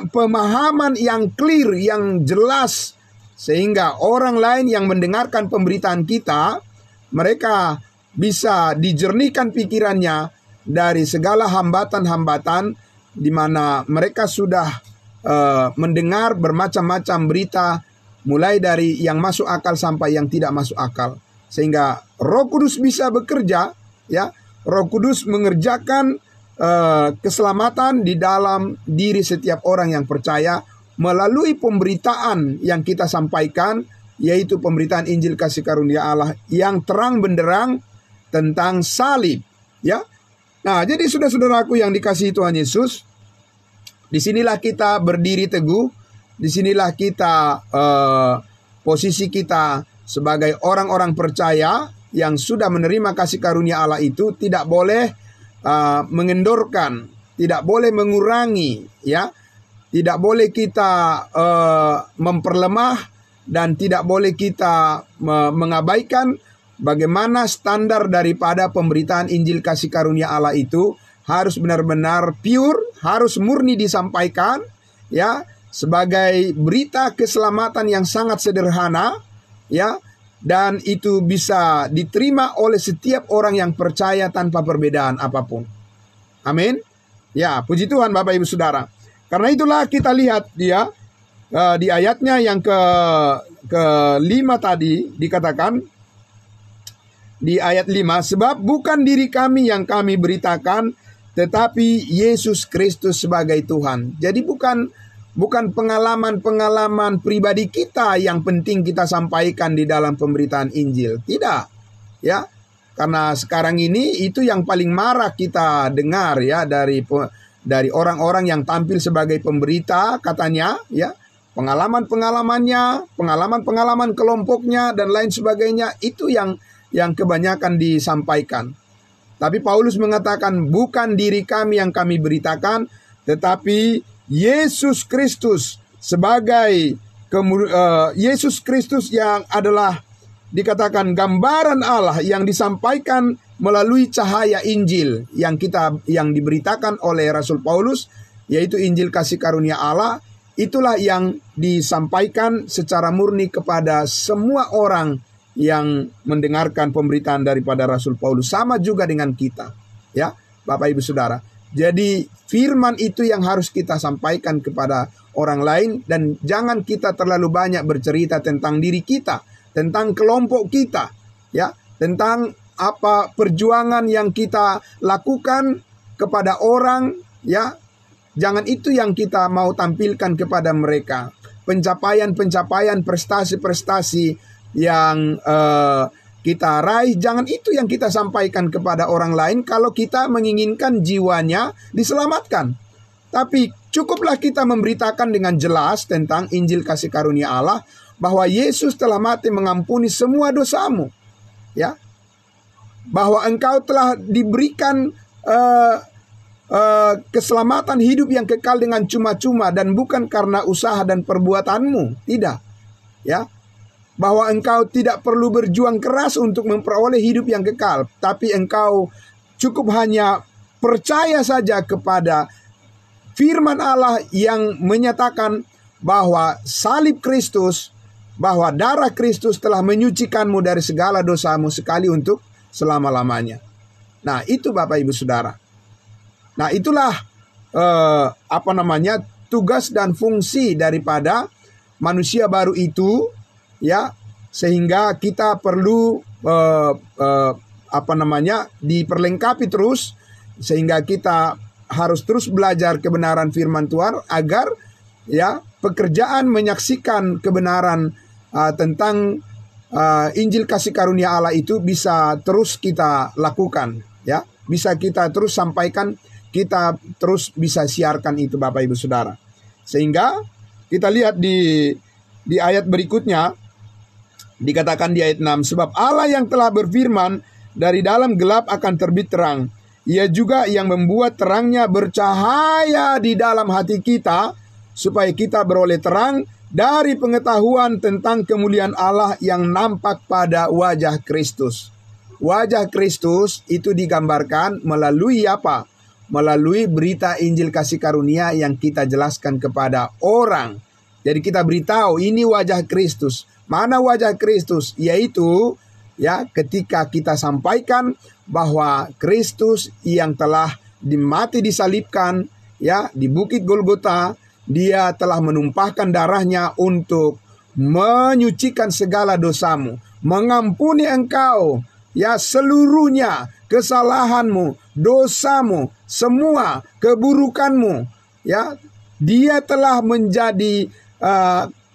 pemahaman yang clear, yang jelas, sehingga orang lain yang mendengarkan pemberitaan kita, mereka bisa dijernihkan pikirannya dari segala hambatan-hambatan di mana mereka sudah mendengar bermacam-macam berita, mulai dari yang masuk akal sampai yang tidak masuk akal, sehingga Roh Kudus bisa bekerja, ya. Roh Kudus mengerjakan keselamatan di dalam diri setiap orang yang percaya melalui pemberitaan yang kita sampaikan, yaitu pemberitaan Injil kasih karunia Allah yang terang benderang tentang salib, ya. Nah, jadi saudara-saudaraku yang dikasihi Tuhan Yesus, disinilah kita berdiri teguh, disinilah kita posisi kita sebagai orang-orang percaya yang sudah menerima kasih karunia Allah itu tidak boleh mengendorkan, tidak boleh mengurangi, ya, tidak boleh kita memperlemah dan tidak boleh kita mengabaikan bagaimana standar daripada pemberitaan Injil kasih karunia Allah itu harus benar-benar pure, harus murni disampaikan, ya, sebagai berita keselamatan yang sangat sederhana, ya, dan itu bisa diterima oleh setiap orang yang percaya tanpa perbedaan apapun. Amin. Ya, puji Tuhan Bapak Ibu Saudara. Karena itulah kita lihat dia di ayatnya yang ke-5 tadi dikatakan di ayat 5, sebab bukan diri kami yang kami beritakan, tetapi Yesus Kristus sebagai Tuhan. Jadi bukan pengalaman-pengalaman pribadi kita yang penting kita sampaikan di dalam pemberitaan Injil. Tidak. Ya. Karena sekarang ini itu yang paling marak kita dengar, ya, dari orang-orang yang tampil sebagai pemberita katanya, ya. Pengalaman-pengalamannya, pengalaman kelompoknya dan lain sebagainya, itu yang kebanyakan disampaikan. Tapi Paulus mengatakan bukan diri kami yang kami beritakan, tetapi Yesus Kristus sebagai Yesus Kristus yang adalah dikatakan gambaran Allah yang disampaikan melalui cahaya Injil yang diberitakan oleh Rasul Paulus, yaitu Injil kasih karunia Allah. Itulah yang disampaikan secara murni kepada semua orang yang mendengarkan pemberitaan daripada Rasul Paulus, sama juga dengan kita, ya Bapak Ibu Saudara. Jadi firman itu yang harus kita sampaikan kepada orang lain, dan jangan kita terlalu banyak bercerita tentang diri kita, tentang kelompok kita, ya, tentang apa perjuangan yang kita lakukan kepada orang, ya. Jangan itu yang kita mau tampilkan kepada mereka. Pencapaian-pencapaian, prestasi-prestasi yang kita raih, jangan itu yang kita sampaikan kepada orang lain kalau kita menginginkan jiwanya diselamatkan. Tapi cukuplah kita memberitakan dengan jelas tentang Injil kasih karunia Allah, bahwa Yesus telah mati mengampuni semua dosamu, ya, bahwa engkau telah diberikan keselamatan hidup yang kekal dengan cuma-cuma dan bukan karena usaha dan perbuatanmu, tidak, ya, bahwa engkau tidak perlu berjuang keras untuk memperoleh hidup yang kekal, tapi engkau cukup hanya percaya saja kepada firman Allah yang menyatakan bahwa salib Kristus, bahwa darah Kristus telah menyucikanmu dari segala dosamu sekali untuk selama-lamanya. Nah, itu Bapak Ibu Saudara. Nah, itulah tugas dan fungsi daripada manusia baru itu, ya, sehingga kita perlu diperlengkapi terus, sehingga kita harus terus belajar kebenaran firman Tuhan agar, ya, pekerjaan menyaksikan kebenaran tentang Injil kasih karunia Allah itu bisa terus kita lakukan, ya, bisa kita terus sampaikan, kita terus bisa siarkan itu Bapak Ibu Saudara. Sehingga kita lihat di ayat berikutnya, dikatakan di ayat 6, sebab Allah yang telah berfirman, dari dalam gelap akan terbit terang. Ia juga yang membuat terangnya bercahaya di dalam hati kita, supaya kita beroleh terang dari pengetahuan tentang kemuliaan Allah yang nampak pada wajah Kristus. Wajah Kristus itu digambarkan melalui apa? Melalui berita Injil kasih karunia yang kita jelaskan kepada orang. Jadi kita beritahu ini wajah Kristus. Mana wajah Kristus? Yaitu, ya, ketika kita sampaikan bahwa Kristus yang telah mati disalibkan, ya, di Bukit Golgota, Dia telah menumpahkan darahnya untuk menyucikan segala dosamu, mengampuni engkau, ya, seluruhnya, kesalahanmu, dosamu, semua keburukanmu, ya. Dia telah menjadi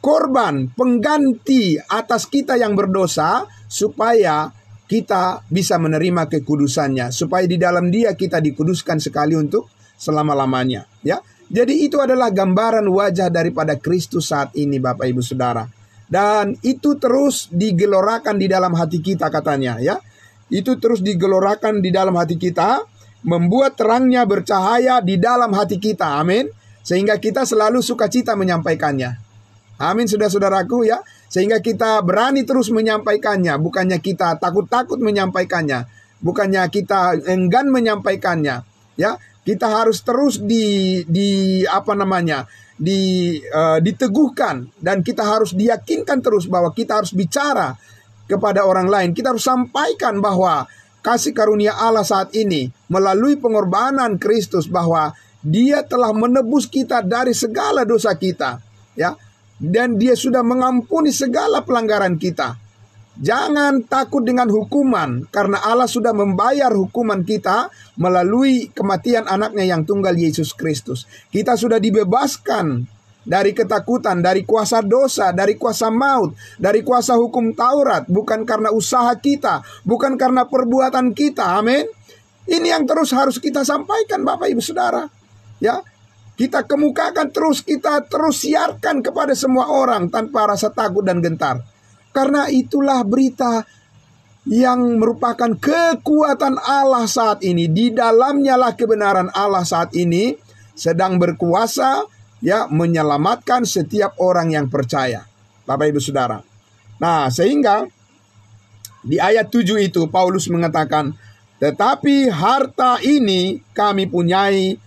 korban pengganti atas kita yang berdosa, supaya kita bisa menerima kekudusannya, supaya di dalam Dia kita dikuduskan sekali untuk selama-lamanya, ya. Jadi itu adalah gambaran wajah daripada Kristus saat ini Bapak Ibu Saudara. Dan itu terus digelorakan di dalam hati kita katanya, ya. Itu terus digelorakan di dalam hati kita, membuat terangnya bercahaya di dalam hati kita, amin. Sehingga kita selalu sukacita menyampaikannya. Amin, saudara-saudaraku ya. Sehingga kita berani terus menyampaikannya, bukannya kita takut-takut menyampaikannya, bukannya kita enggan menyampaikannya, ya. Kita harus terus diteguhkan, dan kita harus diyakinkan terus bahwa kita harus bicara kepada orang lain. Kita harus sampaikan bahwa kasih karunia Allah saat ini melalui pengorbanan Kristus, bahwa Dia telah menebus kita dari segala dosa kita, ya. Dan Dia sudah mengampuni segala pelanggaran kita. Jangan takut dengan hukuman, karena Allah sudah membayar hukuman kita melalui kematian anaknya yang tunggal, Yesus Kristus. Kita sudah dibebaskan dari ketakutan, dari kuasa dosa, dari kuasa maut, dari kuasa hukum Taurat. Bukan karena usaha kita, bukan karena perbuatan kita. Amin. Ini yang terus harus kita sampaikan, Bapak Ibu Saudara, ya. Kita kemukakan terus, kita terus siarkan kepada semua orang tanpa rasa takut dan gentar. Karena itulah berita yang merupakan kekuatan Allah saat ini. Di dalamnya lah kebenaran Allah saat ini sedang berkuasa, ya, menyelamatkan setiap orang yang percaya, Bapak Ibu Saudara. Nah, sehingga di ayat 7 itu Paulus mengatakan, tetapi harta ini kami punyai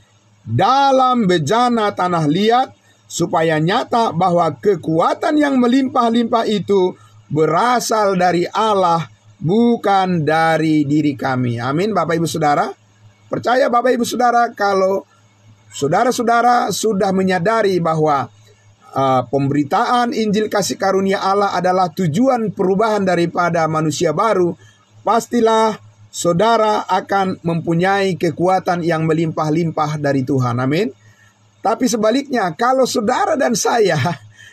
dalam bejana tanah liat, supaya nyata bahwa kekuatan yang melimpah-limpah itu berasal dari Allah, bukan dari diri kami. Amin, Bapak Ibu Saudara. Percaya Bapak Ibu Saudara, kalau saudara-saudara sudah menyadari bahwa pemberitaan Injil kasih karunia Allah adalah tujuan perubahan daripada manusia baru, pastilah saudara akan mempunyai kekuatan yang melimpah-limpah dari Tuhan. Amin. Tapi sebaliknya, kalau saudara dan saya,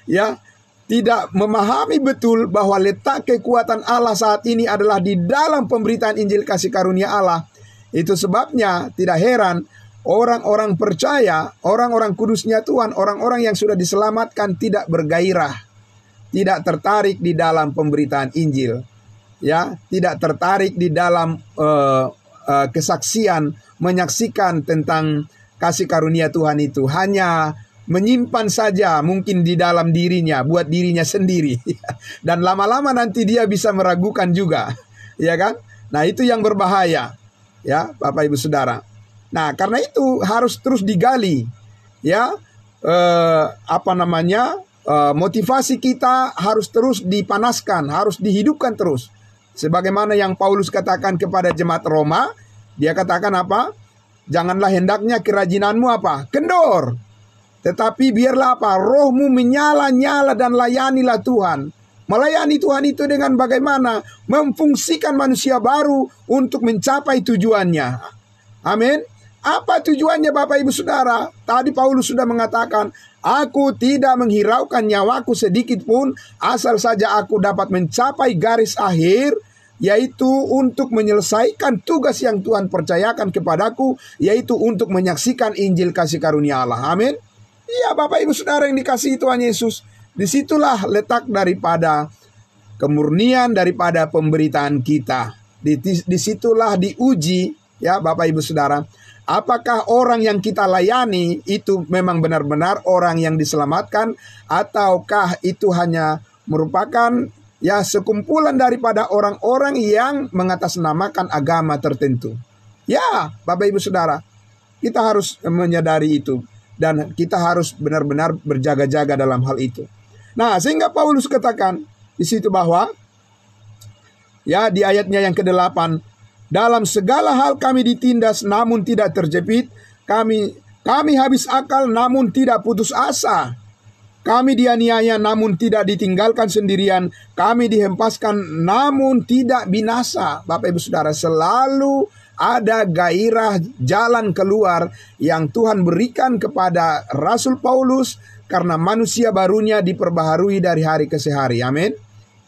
ya, tidak memahami betul bahwa letak kekuatan Allah saat ini adalah di dalam pemberitaan Injil kasih karunia Allah, itu sebabnya tidak heran orang-orang percaya, orang-orang kudusnya Tuhan, orang-orang yang sudah diselamatkan tidak bergairah, tidak tertarik di dalam pemberitaan Injil, ya, tidak tertarik di dalam kesaksian, menyaksikan tentang kasih karunia Tuhan itu. Hanya menyimpan saja mungkin di dalam dirinya, buat dirinya sendiri. Dan lama-lama nanti dia bisa meragukan juga, ya kan? Nah, itu yang berbahaya, ya, Bapak Ibu Saudara. Nah, karena itu harus terus digali, ya, motivasi kita harus terus dipanaskan, harus dihidupkan terus. Sebagaimana yang Paulus katakan kepada jemaat Roma, dia katakan apa? Janganlah hendaknya kerajinanmu apa? Kendor. Tetapi biarlah apa? Rohmu menyala-nyala dan layanilah Tuhan. Melayani Tuhan itu dengan bagaimana? Memfungsikan manusia baru untuk mencapai tujuannya. Amin. Apa tujuannya Bapak Ibu Saudara? Tadi Paulus sudah mengatakan, aku tidak menghiraukan nyawaku sedikit pun, asal saja aku dapat mencapai garis akhir, yaitu untuk menyelesaikan tugas yang Tuhan percayakan kepadaku, yaitu untuk menyaksikan Injil kasih karunia Allah. Amin. Iya, Bapak Ibu Saudara yang dikasihi Tuhan Yesus, disitulah letak daripada kemurnian daripada pemberitaan kita. Disitulah diuji, ya Bapak Ibu Saudara, apakah orang yang kita layani itu memang benar-benar orang yang diselamatkan, ataukah itu hanya merupakan, ya, sekumpulan daripada orang-orang yang mengatasnamakan agama tertentu. Ya, Bapak Ibu Saudara, kita harus menyadari itu. Dan kita harus benar-benar berjaga-jaga dalam hal itu. Nah, sehingga Paulus katakan di situ bahwa, ya, di ayatnya yang ke-8, dalam segala hal kami ditindas namun tidak terjepit, kami habis akal namun tidak putus asa, kami dianiaya namun tidak ditinggalkan sendirian, kami dihempaskan namun tidak binasa. Bapak Ibu Saudara, selalu ada gairah jalan keluar yang Tuhan berikan kepada Rasul Paulus, karena manusia barunya diperbaharui dari hari ke hari. Amin.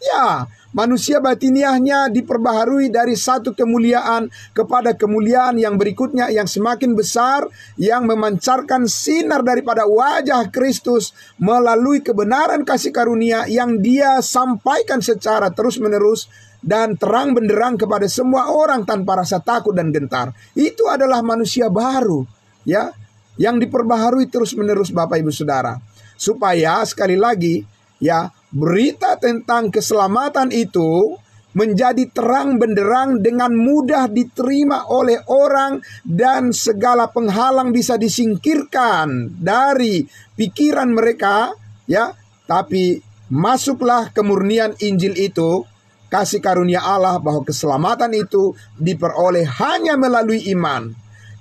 Ya, manusia batiniahnya diperbaharui dari satu kemuliaan kepada kemuliaan yang berikutnya, yang semakin besar, yang memancarkan sinar daripada wajah Kristus melalui kebenaran kasih karunia yang Dia sampaikan secara terus-menerus dan terang benderang kepada semua orang tanpa rasa takut dan gentar. Itu adalah manusia baru, ya, yang diperbaharui terus-menerus Bapak Ibu Saudara. Supaya sekali lagi ya, berita tentang keselamatan itu menjadi terang benderang dengan mudah diterima oleh orang dan segala penghalang bisa disingkirkan dari pikiran mereka, ya. Tapi masuklah kemurnian Injil itu, kasih karunia Allah bahwa keselamatan itu diperoleh hanya melalui iman.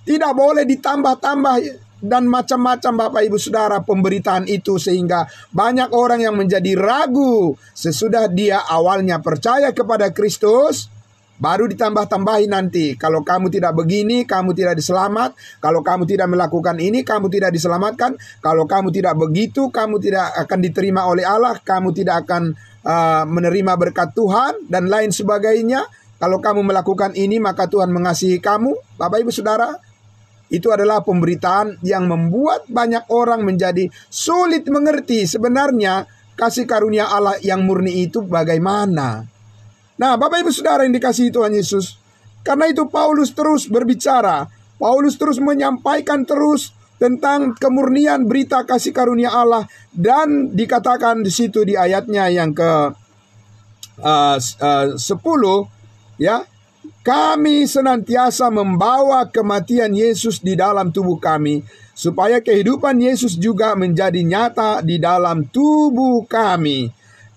Tidak boleh ditambah-tambah dan macam-macam Bapak Ibu Saudara pemberitaan itu, sehingga banyak orang yang menjadi ragu sesudah dia awalnya percaya kepada Kristus, baru ditambah-tambahi nanti. Kalau kamu tidak begini, kamu tidak diselamat. Kalau kamu tidak melakukan ini, kamu tidak diselamatkan. Kalau kamu tidak begitu, kamu tidak akan diterima oleh Allah. Kamu tidak akan menerima berkat Tuhan dan lain sebagainya. Kalau kamu melakukan ini, maka Tuhan mengasihi kamu. Bapak Ibu Saudara, itu adalah pemberitaan yang membuat banyak orang menjadi sulit mengerti sebenarnya kasih karunia Allah yang murni itu bagaimana. Nah, Bapak Ibu Saudara yang dikasihi Tuhan Yesus, karena itu Paulus terus berbicara. Paulus terus menyampaikan terus tentang kemurnian berita kasih karunia Allah, dan dikatakan di situ di ayatnya yang ke 10, ya. Kami senantiasa membawa kematian Yesus di dalam tubuh kami, supaya kehidupan Yesus juga menjadi nyata di dalam tubuh kami.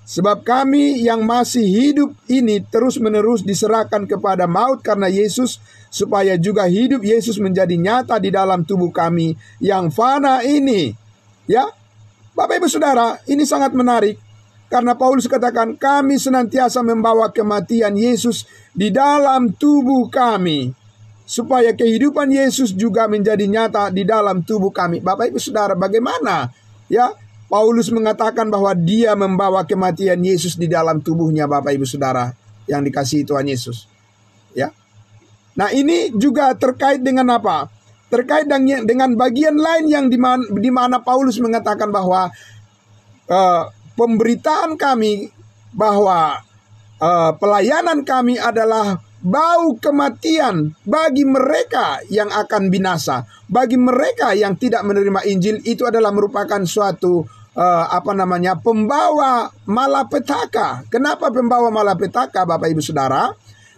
Sebab kami yang masih hidup ini terus-menerus diserahkan kepada maut karena Yesus, supaya juga hidup Yesus menjadi nyata di dalam tubuh kami yang fana ini. Ya, Bapak Ibu Saudara, ini sangat menarik. Karena Paulus katakan, kami senantiasa membawa kematian Yesus di dalam tubuh kami, supaya kehidupan Yesus juga menjadi nyata di dalam tubuh kami. Bapak Ibu Saudara, bagaimana ya Paulus mengatakan bahwa dia membawa kematian Yesus di dalam tubuhnya, Bapak Ibu Saudara yang dikasihi Tuhan Yesus, ya. Nah, ini juga terkait dengan apa? Terkait dengan bagian lain yang di mana Paulus mengatakan bahwa pemberitaan kami bahwa pelayanan kami adalah bau kematian bagi mereka yang akan binasa. Bagi mereka yang tidak menerima Injil, itu adalah merupakan suatu pembawa malapetaka. Kenapa pembawa malapetaka, Bapak Ibu Saudara?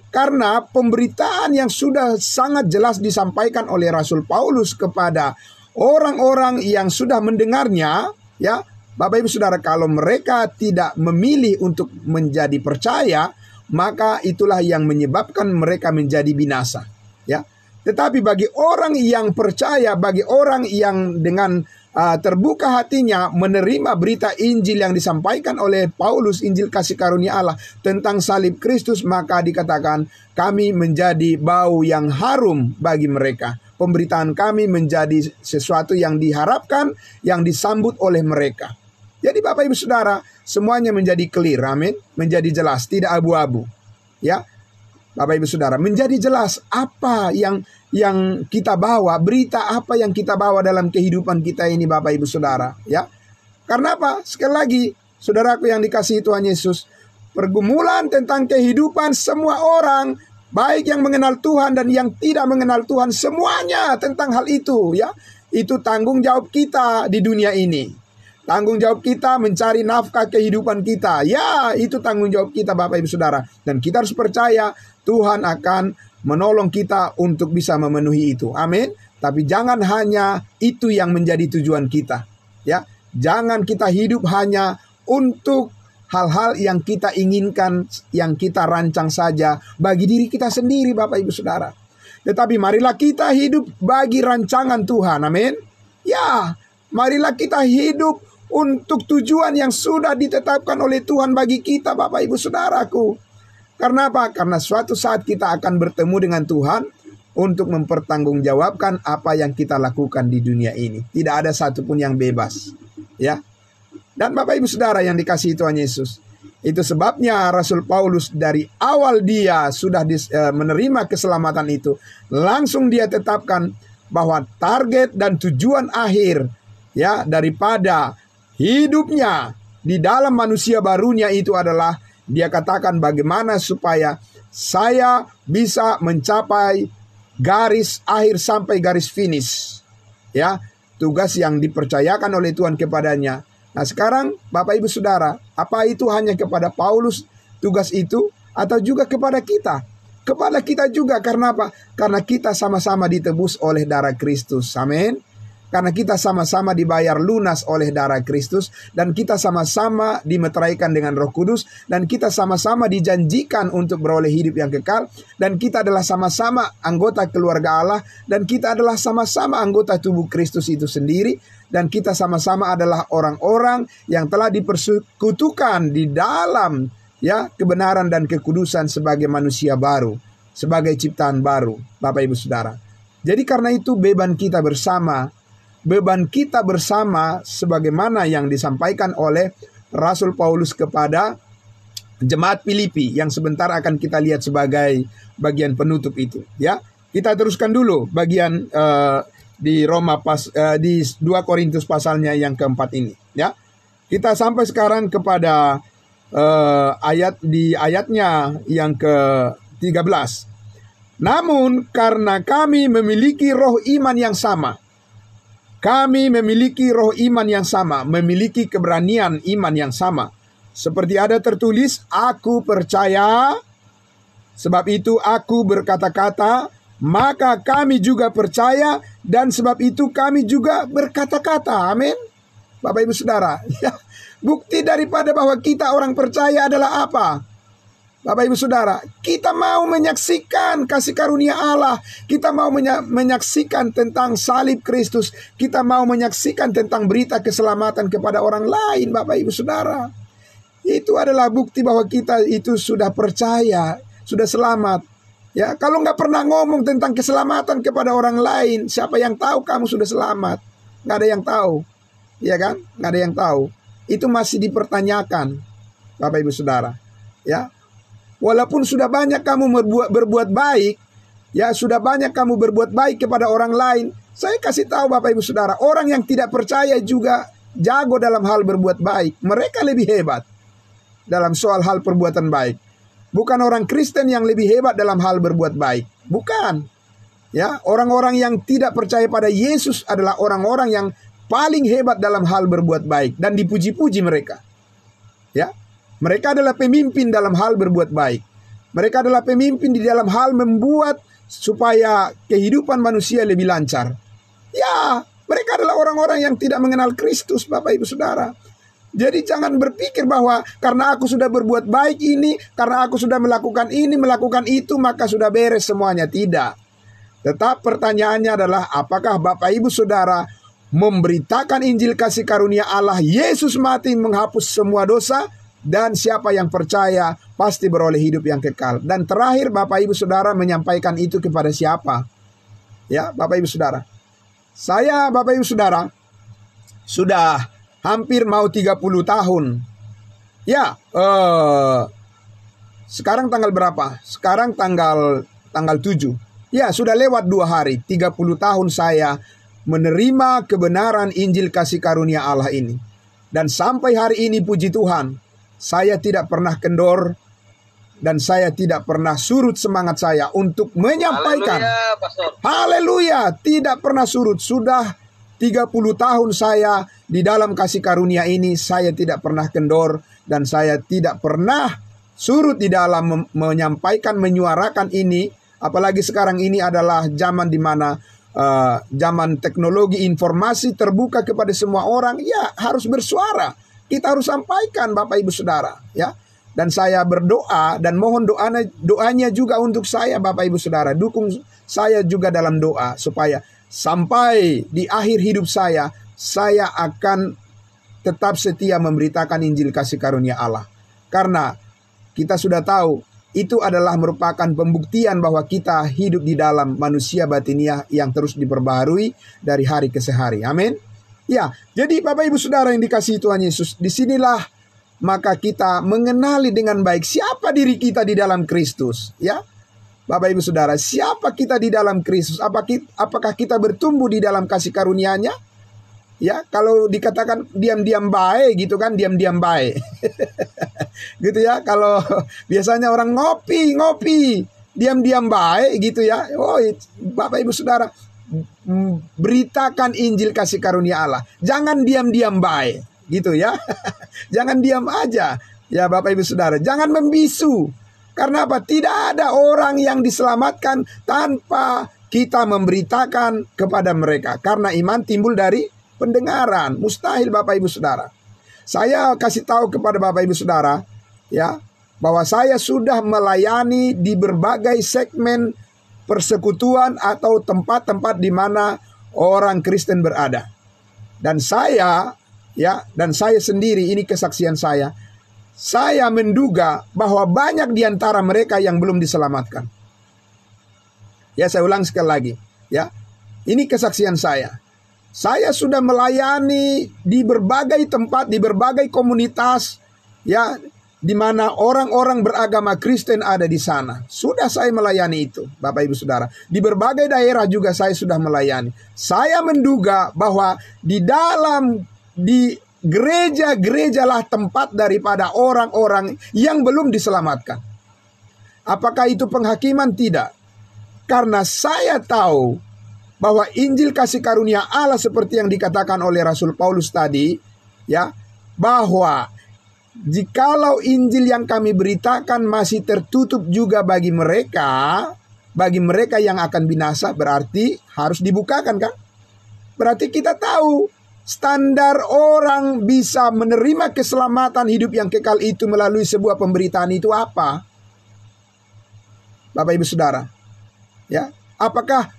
Karena pemberitaan yang sudah sangat jelas disampaikan oleh Rasul Paulus kepada orang-orang yang sudah mendengarnya, ya. Bapak Ibu Saudara, kalau mereka tidak memilih untuk menjadi percaya, maka itulah yang menyebabkan mereka menjadi binasa, ya. Tetapi bagi orang yang percaya, bagi orang yang dengan terbuka hatinya menerima berita Injil yang disampaikan oleh Paulus, Injil kasih karunia Allah tentang salib Kristus, maka dikatakan kami menjadi bau yang harum bagi mereka. Pemberitaan kami menjadi sesuatu yang diharapkan, yang disambut oleh mereka. Jadi Bapak Ibu Saudara, semuanya menjadi clear, amin, menjadi jelas, tidak abu-abu, ya. Bapak Ibu Saudara, menjadi jelas apa yang kita bawa, berita apa yang kita bawa dalam kehidupan kita ini, Bapak Ibu Saudara, ya. Karena apa? Sekali lagi, saudaraku yang dikasihi Tuhan Yesus, pergumulan tentang kehidupan semua orang, baik yang mengenal Tuhan dan yang tidak mengenal Tuhan, semuanya tentang hal itu, ya. Itu tanggung jawab kita di dunia ini. Tanggung jawab kita mencari nafkah kehidupan kita. Ya, itu tanggung jawab kita, Bapak Ibu Saudara. Dan kita harus percaya Tuhan akan menolong kita untuk bisa memenuhi itu. Amin. Tapi jangan hanya itu yang menjadi tujuan kita, ya. Jangan kita hidup hanya untuk hal-hal yang kita inginkan, yang kita rancang saja bagi diri kita sendiri, Bapak Ibu Saudara. Tetapi marilah kita hidup bagi rancangan Tuhan. Amin. Ya, marilah kita hidup untuk tujuan yang sudah ditetapkan oleh Tuhan bagi kita, Bapak Ibu Saudaraku. Karena apa? Karena suatu saat kita akan bertemu dengan Tuhan untuk mempertanggungjawabkan apa yang kita lakukan di dunia ini. Tidak ada satupun yang bebas, ya. Dan Bapak Ibu Saudara yang dikasihi Tuhan Yesus, itu sebabnya Rasul Paulus dari awal dia sudah menerima keselamatan itu, langsung dia tetapkan bahwa target dan tujuan akhir, ya, daripada hidupnya di dalam manusia barunya itu adalah dia katakan bagaimana supaya saya bisa mencapai garis akhir sampai garis finish, ya, tugas yang dipercayakan oleh Tuhan kepadanya Nah sekarang Bapak Ibu Saudara, apa itu hanya kepada Paulus tugas itu, atau juga kepada kita? Kepada kita juga, karena apa? Karena kita sama-sama ditebus oleh darah Kristus. Amin. Karena kita sama-sama dibayar lunas oleh darah Kristus, dan kita sama-sama dimeteraikan dengan Roh Kudus, dan kita sama-sama dijanjikan untuk beroleh hidup yang kekal, dan kita adalah sama-sama anggota keluarga Allah, dan kita adalah sama-sama anggota tubuh Kristus itu sendiri, dan kita sama-sama adalah orang-orang yang telah dipersekutukan di dalam kebenaran dan kekudusan sebagai manusia baru, sebagai ciptaan baru, Bapak Ibu Saudara. Jadi karena itu beban kita bersama sebagaimana yang disampaikan oleh Rasul Paulus kepada jemaat Filipi, yang sebentar akan kita lihat sebagai bagian penutup itu. Ya, kita teruskan dulu bagian di di 2 Korintus pasalnya yang keempat ini. Ya, kita sampai sekarang kepada ayatnya yang ke-13. Namun karena kami memiliki roh iman yang sama. Kami memiliki roh iman yang sama, memiliki keberanian iman yang sama. Seperti ada tertulis, aku percaya, sebab itu aku berkata-kata, maka kami juga percaya, dan sebab itu kami juga berkata-kata. Amin. Bapak Ibu Saudara, bukti daripada bahwa kita orang percaya adalah apa? Bapak Ibu Saudara, kita mau menyaksikan kasih karunia Allah. Kita mau menyaksikan tentang salib Kristus. Kita mau menyaksikan tentang berita keselamatan kepada orang lain, Bapak Ibu Saudara. Itu adalah bukti bahwa kita itu sudah percaya, sudah selamat. Ya, kalau nggak pernah ngomong tentang keselamatan kepada orang lain, siapa yang tahu kamu sudah selamat? Nggak ada yang tahu, ya kan? Nggak ada yang tahu. Itu masih dipertanyakan, Bapak Ibu Saudara. Ya. Walaupun sudah banyak kamu berbuat baik, sudah banyak kamu berbuat baik kepada orang lain, saya kasih tahu Bapak Ibu Saudara, orang yang tidak percaya juga jago dalam hal berbuat baik. Mereka lebih hebat dalam soal hal perbuatan baik. Bukan orang Kristen yang lebih hebat dalam hal berbuat baik. Bukan. Ya, orang-orang yang tidak percaya pada Yesus adalah orang-orang yang paling hebat dalam hal berbuat baik dan dipuji-puji mereka. Ya. Mereka adalah pemimpin dalam hal berbuat baik. Mereka adalah pemimpin di dalam hal membuat supaya kehidupan manusia lebih lancar. Ya, mereka adalah orang-orang yang tidak mengenal Kristus, Bapak Ibu Saudara. Jadi jangan berpikir bahwa karena aku sudah berbuat baik ini, karena aku sudah melakukan ini, melakukan itu, maka sudah beres semuanya. Tidak. Tetap pertanyaannya adalah, apakah Bapak Ibu Saudara memberitakan Injil kasih karunia Allah, Yesus mati menghapus semua dosa, dan siapa yang percaya pasti beroleh hidup yang kekal. Dan terakhir Bapak Ibu Saudara menyampaikan itu kepada siapa? Ya, Bapak Ibu Saudara. Saya, Bapak Ibu Saudara, sudah hampir mau 30 tahun. Ya, sekarang tanggal berapa? Sekarang tanggal 7. Ya, sudah lewat 2 hari. 30 tahun saya menerima kebenaran Injil kasih karunia Allah ini. Dan sampai hari ini puji Tuhan, saya tidak pernah kendor dan saya tidak pernah surut semangat saya untuk menyampaikan. Haleluya, tidak pernah surut. Sudah 30 tahun saya di dalam kasih karunia ini, saya tidak pernah kendor dan saya tidak pernah surut di dalam menyampaikan, menyuarakan ini. Apalagi sekarang ini adalah zaman di mana zaman teknologi informasi terbuka kepada semua orang. Ya, harus bersuara. Kita harus sampaikan, Bapak Ibu Saudara, ya. Dan saya berdoa dan mohon doanya juga untuk saya, Bapak Ibu Saudara. Dukung saya juga dalam doa supaya sampai di akhir hidup saya akan tetap setia memberitakan Injil kasih karunia Allah. Karena kita sudah tahu itu adalah merupakan pembuktian bahwa kita hidup di dalam manusia batiniah yang terus diperbaharui dari hari ke hari. Amin. Ya, jadi Bapak Ibu Saudara yang dikasihi Tuhan Yesus, disinilah maka kita mengenali dengan baik siapa diri kita di dalam Kristus. Ya, Bapak Ibu Saudara, siapa kita di dalam Kristus? Apakah kita bertumbuh di dalam kasih karunia-Nya? Ya, kalau dikatakan diam-diam baik gitu kan, diam-diam baik. Gitu ya, kalau biasanya orang ngopi, diam-diam baik gitu ya. Oh, Bapak Ibu Saudara, beritakan Injil kasih karunia Allah. Jangan diam-diam baik. gitu ya. Jangan diam aja. Ya Bapak Ibu Saudara, jangan membisu. Karena apa? Tidak ada orang yang diselamatkan tanpa kita memberitakan kepada mereka. Karena iman timbul dari pendengaran. Mustahil Bapak Ibu Saudara. Saya kasih tahu kepada Bapak Ibu Saudara, ya, bahwa saya sudah melayani di berbagai segmen persekutuan atau tempat-tempat di mana orang Kristen berada. Dan saya sendiri, ini kesaksian saya menduga bahwa banyak di antara mereka yang belum diselamatkan. Ya, saya ulang sekali lagi, ya. Ini kesaksian saya. Saya sudah melayani di berbagai tempat, di berbagai komunitas, ya, di mana orang-orang beragama Kristen ada di sana. Sudah saya melayani itu, Bapak Ibu Saudara. Di berbagai daerah juga saya sudah melayani. Saya menduga bahwa di gereja-gereja lah tempat daripada orang-orang yang belum diselamatkan. Apakah itu penghakiman? Tidak. Karena saya tahu bahwa Injil kasih karunia Allah seperti yang dikatakan oleh Rasul Paulus tadi, ya, bahwa jikalau Injil yang kami beritakan masih tertutup juga bagi mereka yang akan binasa, berarti harus dibukakan, kan? Berarti kita tahu standar orang bisa menerima keselamatan hidup yang kekal itu melalui sebuah pemberitaan itu apa? Bapak Ibu Saudara, ya, apakah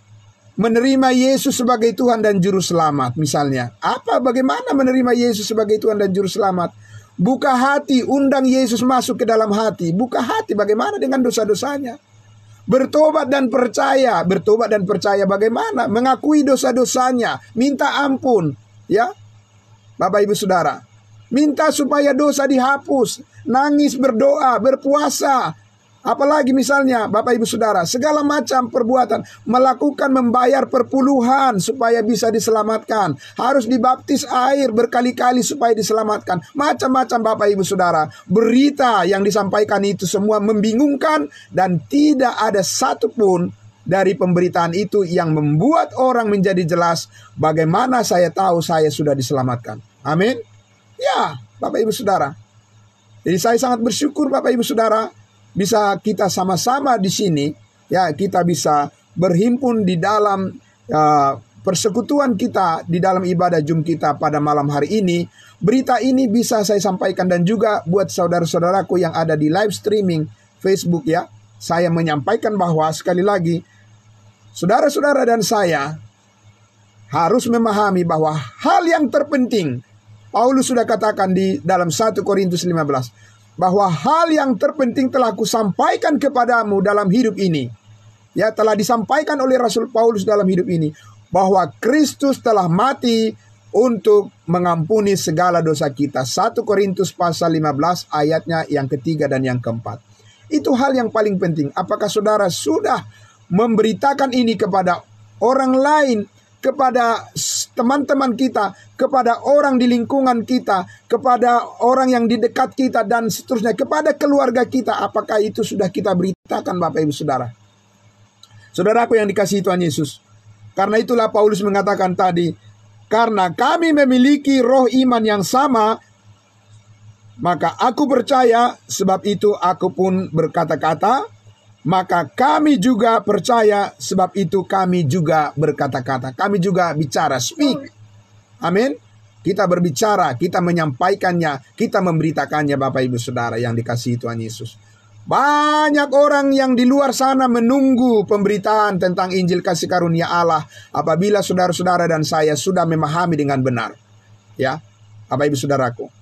menerima Yesus sebagai Tuhan dan Juru Selamat misalnya? Bagaimana menerima Yesus sebagai Tuhan dan Juru Selamat? Buka hati, undang Yesus masuk ke dalam hati. Buka hati, bagaimana dengan dosa-dosanya? Bertobat dan percaya bagaimana? Mengakui dosa-dosanya, minta ampun, ya. Bapak Ibu Saudara, minta supaya dosa dihapus, nangis, berdoa, berpuasa. Apalagi misalnya Bapak Ibu Saudara, segala macam perbuatan, membayar perpuluhan supaya bisa diselamatkan, harus dibaptis air berkali-kali supaya diselamatkan. Macam-macam Bapak Ibu Saudara. Berita yang disampaikan itu semua membingungkan, dan tidak ada satupun dari pemberitaan itu yang membuat orang menjadi jelas bagaimana saya tahu saya sudah diselamatkan. Amin. Ya, Bapak Ibu Saudara. Jadi saya sangat bersyukur Bapak Ibu Saudara, bisa kita sama-sama di sini, ya, kita bisa berhimpun di dalam persekutuan kita, di dalam ibadah Jum kita pada malam hari ini. Berita ini bisa saya sampaikan, dan juga buat saudara-saudaraku yang ada di live streaming Facebook, ya, saya menyampaikan bahwa sekali lagi, saudara-saudara dan saya harus memahami bahwa hal yang terpenting, Paulus sudah katakan di dalam 1 Korintus 15, bahwa hal yang terpenting telah kusampaikan kepadamu dalam hidup ini. Ya, telah disampaikan oleh Rasul Paulus dalam hidup ini, bahwa Kristus telah mati untuk mengampuni segala dosa kita. 1 Korintus pasal 15 ayatnya yang ketiga dan yang keempat. Itu hal yang paling penting. Apakah saudara sudah memberitakan ini kepada orang lain, kepada teman-teman kita, kepada orang di lingkungan kita, kepada orang yang di dekat kita, dan seterusnya, kepada keluarga kita? Apakah itu sudah kita beritakan Bapak Ibu Saudara? Saudaraku yang dikasihi Tuhan Yesus, karena itulah Paulus mengatakan tadi, karena kami memiliki roh iman yang sama, maka aku percaya, sebab itu aku pun berkata-kata. Maka kami juga percaya, sebab itu kami juga berkata-kata. Kami juga bicara, speak. Amin. Kita berbicara, kita menyampaikannya, kita memberitakannya Bapak Ibu Saudara yang dikasihi Tuhan Yesus. Banyak orang yang di luar sana menunggu pemberitaan tentang Injil kasih karunia Allah apabila saudara-saudara dan saya sudah memahami dengan benar. Ya, Bapak Ibu Saudaraku,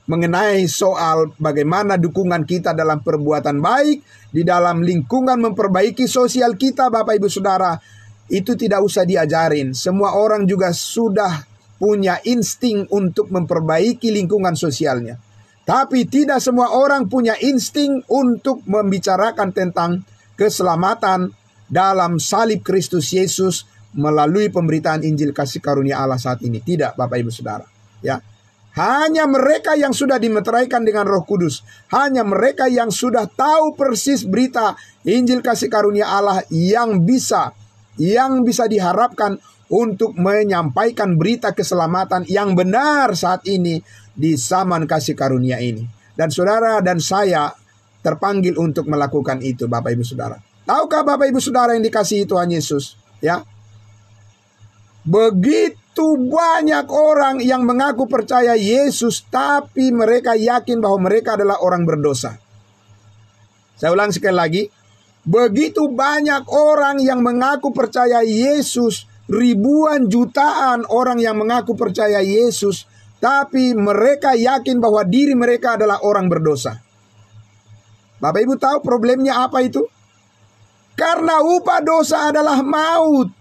mengenai soal bagaimana dukungan kita dalam perbuatan baik, di dalam lingkungan memperbaiki sosial kita, Bapak Ibu Saudara, itu tidak usah diajarin. Semua orang juga sudah punya insting untuk memperbaiki lingkungan sosialnya. Tapi tidak semua orang punya insting untuk membicarakan tentang keselamatan dalam salib Kristus Yesus melalui pemberitaan Injil kasih karunia Allah saat ini. Tidak, Bapak Ibu Saudara. Ya. Hanya mereka yang sudah dimeteraikan dengan Roh Kudus, hanya mereka yang sudah tahu persis berita Injil kasih karunia Allah yang bisa diharapkan untuk menyampaikan berita keselamatan yang benar saat ini di zaman kasih karunia ini. Dan saudara dan saya terpanggil untuk melakukan itu, Bapak Ibu Saudara. Tahukah Bapak Ibu Saudara yang dikasihi Tuhan Yesus? Ya, begitu banyak orang yang mengaku percaya Yesus, tapi mereka yakin bahwa mereka adalah orang berdosa. Saya ulang sekali lagi. Begitu banyak orang yang mengaku percaya Yesus, ribuan jutaan orang yang mengaku percaya Yesus, tapi mereka yakin bahwa diri mereka adalah orang berdosa. Bapak Ibu tahu problemnya apa itu? Karena upah dosa adalah maut.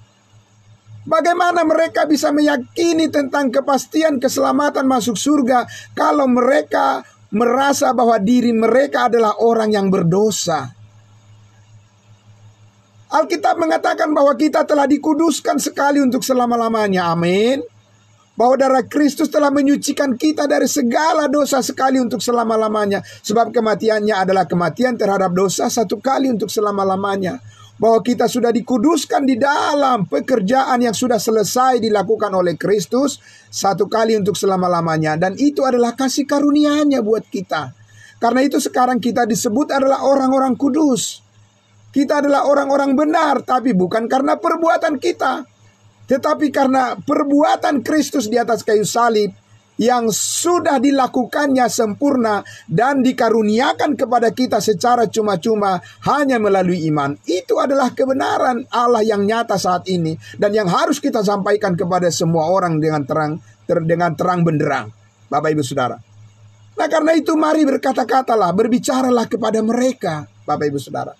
Bagaimana mereka bisa meyakini tentang kepastian keselamatan masuk surga kalau mereka merasa bahwa diri mereka adalah orang yang berdosa? Alkitab mengatakan bahwa kita telah dikuduskan sekali untuk selama-lamanya. Amin. Bahwa darah Kristus telah menyucikan kita dari segala dosa sekali untuk selama-lamanya. Sebab kematiannya adalah kematian terhadap dosa satu kali untuk selama-lamanya. Bahwa kita sudah dikuduskan di dalam pekerjaan yang sudah selesai dilakukan oleh Kristus satu kali untuk selama-lamanya. Dan itu adalah kasih karunia-Nya buat kita. Karena itu sekarang kita disebut adalah orang-orang kudus. Kita adalah orang-orang benar, tapi bukan karena perbuatan kita, tetapi karena perbuatan Kristus di atas kayu salib yang sudah dilakukannya sempurna dan dikaruniakan kepada kita secara cuma-cuma hanya melalui iman. Itu adalah kebenaran Allah yang nyata saat ini dan yang harus kita sampaikan kepada semua orang dengan terang benderang, Bapak Ibu Saudara. Nah, karena itu mari berkata-katalah, berbicaralah kepada mereka, Bapak Ibu Saudara.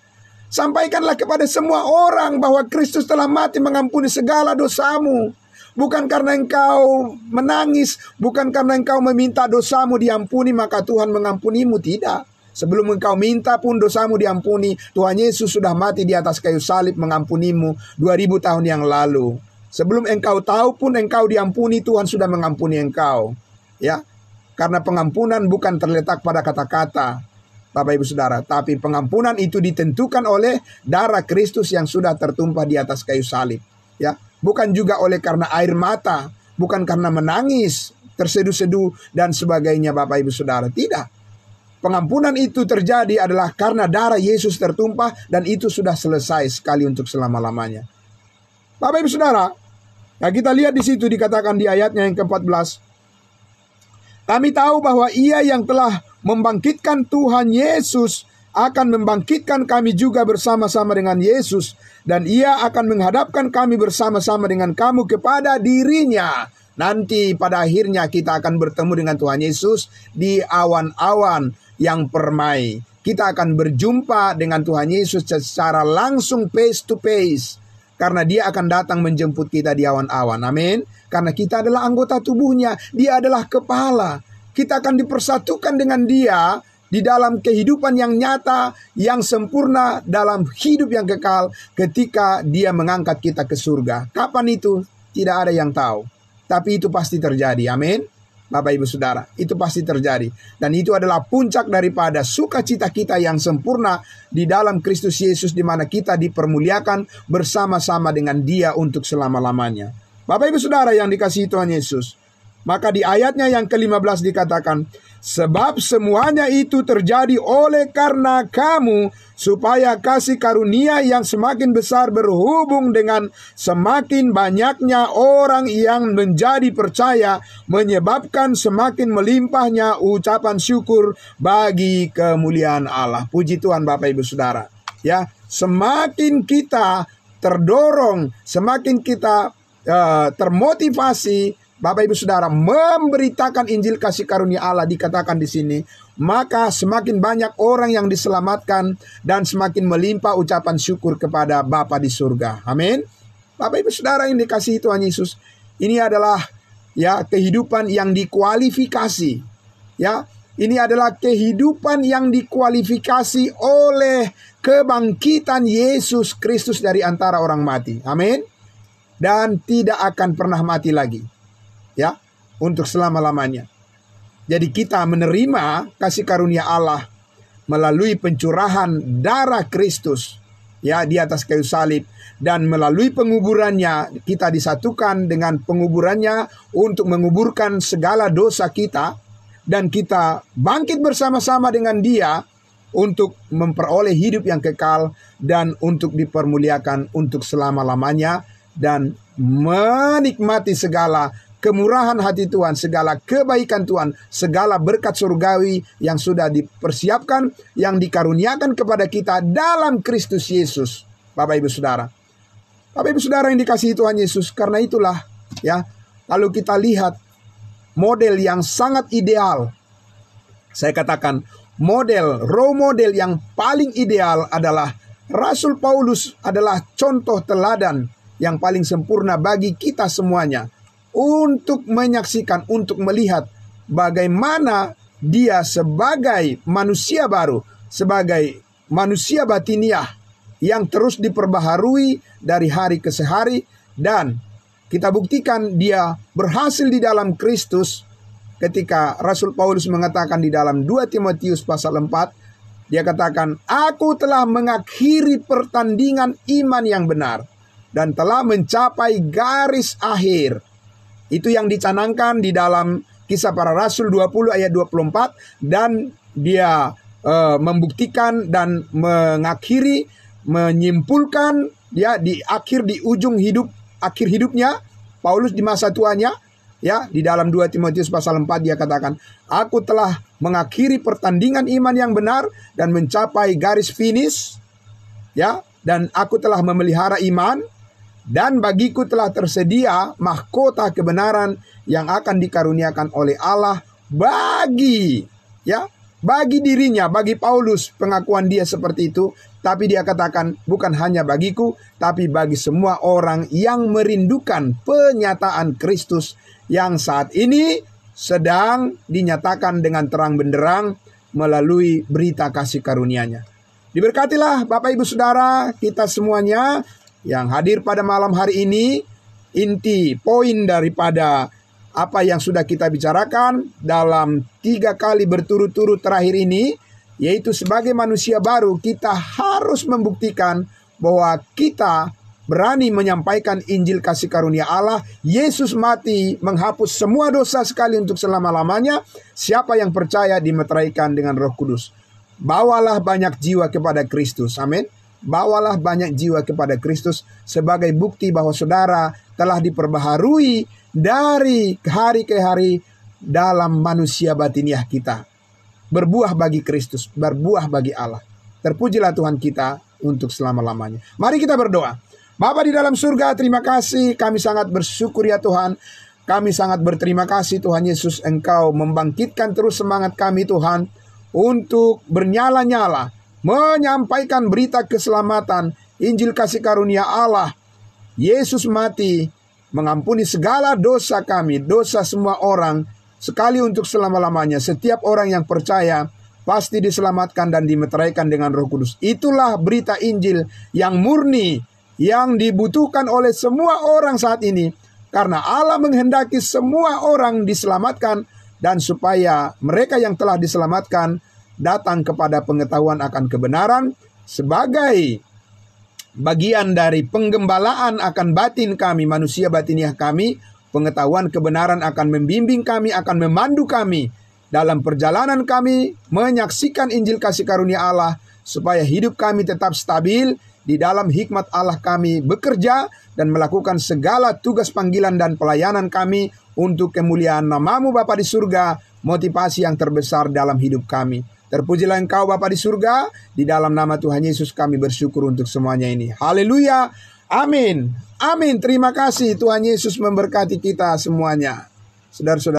Sampaikanlah kepada semua orang bahwa Kristus telah mati mengampuni segala dosamu. Bukan karena engkau menangis, bukan karena engkau meminta dosamu diampuni maka Tuhan mengampunimu. Tidak. Sebelum engkau minta pun dosamu diampuni, Tuhan Yesus sudah mati di atas kayu salib mengampunimu 2000 tahun yang lalu. Sebelum engkau tahu pun engkau diampuni, Tuhan sudah mengampuni engkau. Ya, karena pengampunan bukan terletak pada kata-kata, Bapak Ibu Saudara, tapi pengampunan itu ditentukan oleh darah Kristus yang sudah tertumpah di atas kayu salib. Ya, bukan juga oleh karena air mata, bukan karena menangis, terseduh-seduh dan sebagainya, Bapak Ibu Saudara. Tidak. Pengampunan itu terjadi adalah karena darah Yesus tertumpah dan itu sudah selesai sekali untuk selama-lamanya. Bapak Ibu Saudara, ya kita lihat di situ dikatakan di ayatnya yang ke-14. Kami tahu bahwa Ia yang telah membangkitkan Tuhan Yesus akan membangkitkan kami juga bersama-sama dengan Yesus. Dan Ia akan menghadapkan kami bersama-sama dengan kamu kepada dirinya. Nanti pada akhirnya kita akan bertemu dengan Tuhan Yesus di awan-awan yang permai. Kita akan berjumpa dengan Tuhan Yesus secara langsung face to face. Karena Dia akan datang menjemput kita di awan-awan. Amin. Karena kita adalah anggota tubuhnya. Dia adalah kepala. Kita akan dipersatukan dengan Dia di dalam kehidupan yang nyata, yang sempurna, dalam hidup yang kekal ketika Dia mengangkat kita ke surga. Kapan itu? Tidak ada yang tahu. Tapi itu pasti terjadi. Amin. Bapak Ibu Saudara, itu pasti terjadi. Dan itu adalah puncak daripada sukacita kita yang sempurna di dalam Kristus Yesus, di mana kita dipermuliakan bersama-sama dengan Dia untuk selama-lamanya. Bapak Ibu Saudara yang dikasihi Tuhan Yesus, maka di ayatnya yang ke-15 dikatakan, sebab semuanya itu terjadi oleh karena kamu, supaya kasih karunia yang semakin besar berhubung dengan semakin banyaknya orang yang menjadi percaya, menyebabkan semakin melimpahnya ucapan syukur bagi kemuliaan Allah. Puji Tuhan Bapak Ibu Saudara. Ya, semakin kita terdorong, semakin kita termotivasi, Bapak Ibu Saudara, memberitakan Injil kasih karunia Allah dikatakan di sini, maka semakin banyak orang yang diselamatkan dan semakin melimpah ucapan syukur kepada Bapa di surga. Amin. Bapak Ibu Saudara yang dikasihi Tuhan Yesus, ini adalah ya kehidupan yang dikualifikasi. Ya, ini adalah kehidupan yang dikualifikasi oleh kebangkitan Yesus Kristus dari antara orang mati. Amin. Dan tidak akan pernah mati lagi. Ya, untuk selama-lamanya. Jadi kita menerima kasih karunia Allah melalui pencurahan darah Kristus ya di atas kayu salib, dan melalui penguburannya kita disatukan dengan penguburannya untuk menguburkan segala dosa kita, dan kita bangkit bersama-sama dengan Dia untuk memperoleh hidup yang kekal dan untuk dipermuliakan untuk selama-lamanya dan menikmati segala kemurahan hati Tuhan, segala kebaikan Tuhan, segala berkat surgawi yang sudah dipersiapkan, yang dikaruniakan kepada kita dalam Kristus Yesus. Bapak Ibu Saudara. Bapak Ibu Saudara yang dikasihi Tuhan Yesus, karena itulah ya, lalu kita lihat model yang sangat ideal. Saya katakan role model yang paling ideal adalah Rasul Paulus adalah contoh teladan yang paling sempurna bagi kita semuanya untuk menyaksikan, untuk melihat bagaimana dia sebagai manusia baru, sebagai manusia batiniah yang terus diperbaharui dari hari ke hari, dan kita buktikan dia berhasil di dalam Kristus. Ketika Rasul Paulus mengatakan di dalam 2 Timotius pasal 4, dia katakan, "Aku telah mengakhiri pertandingan iman yang benar dan telah mencapai garis akhir." Itu yang dicanangkan di dalam Kisah Para Rasul 20 ayat 24, dan dia membuktikan dan mengakhiri, menyimpulkan ya di ujung akhir hidupnya Paulus di masa tuanya. Ya, di dalam 2 Timotius pasal 4 dia katakan, "Aku telah mengakhiri pertandingan iman yang benar dan mencapai garis finish. Ya, dan aku telah memelihara iman, dan bagiku telah tersedia mahkota kebenaran yang akan dikaruniakan oleh Allah bagi dirinya." Bagi Paulus pengakuan dia seperti itu, tapi dia katakan bukan hanya bagiku, tapi bagi semua orang yang merindukan penyataan Kristus yang saat ini sedang dinyatakan dengan terang benderang melalui berita kasih karunia-Nya. Diberkatilah Bapak Ibu Saudara kita semuanya yang hadir pada malam hari ini. Inti poin daripada apa yang sudah kita bicarakan dalam 3 kali berturut-turut terakhir ini, yaitu sebagai manusia baru kita harus membuktikan bahwa kita berani menyampaikan Injil kasih karunia Allah. Yesus mati menghapus semua dosa sekali untuk selama-lamanya. Siapa yang percaya dimeteraikan dengan Roh Kudus. Bawalah banyak jiwa kepada Kristus. Amin. Bawalah banyak jiwa kepada Kristus sebagai bukti bahwa saudara telah diperbaharui dari hari ke hari dalam manusia batiniah kita. Berbuah bagi Kristus, berbuah bagi Allah. Terpujilah Tuhan kita untuk selama-lamanya. Mari kita berdoa. Bapa di dalam surga, terima kasih. Kami sangat bersyukur ya Tuhan. Kami sangat berterima kasih Tuhan Yesus, Engkau membangkitkan terus semangat kami Tuhan untuk bernyala-nyala menyampaikan berita keselamatan, Injil kasih karunia Allah. Yesus mati mengampuni segala dosa kami, dosa semua orang, sekali untuk selama-lamanya. Setiap orang yang percaya pasti diselamatkan dan dimeteraikan dengan Roh Kudus. Itulah berita Injil yang murni, yang dibutuhkan oleh semua orang saat ini. Karena Allah menghendaki semua orang diselamatkan, dan supaya mereka yang telah diselamatkan datang kepada pengetahuan akan kebenaran sebagai bagian dari penggembalaan akan batin kami, manusia batiniah kami. Pengetahuan kebenaran akan membimbing kami, akan memandu kami dalam perjalanan kami menyaksikan Injil kasih karunia Allah, supaya hidup kami tetap stabil di dalam hikmat Allah. Kami bekerja dan melakukan segala tugas panggilan dan pelayanan kami untuk kemuliaan nama-Mu Bapa di surga, motivasi yang terbesar dalam hidup kami. Terpujilah Engkau Bapa di surga, di dalam nama Tuhan Yesus kami bersyukur untuk semuanya ini. Haleluya, amin, amin. Terima kasih, Tuhan Yesus memberkati kita semuanya. Saudara-saudara.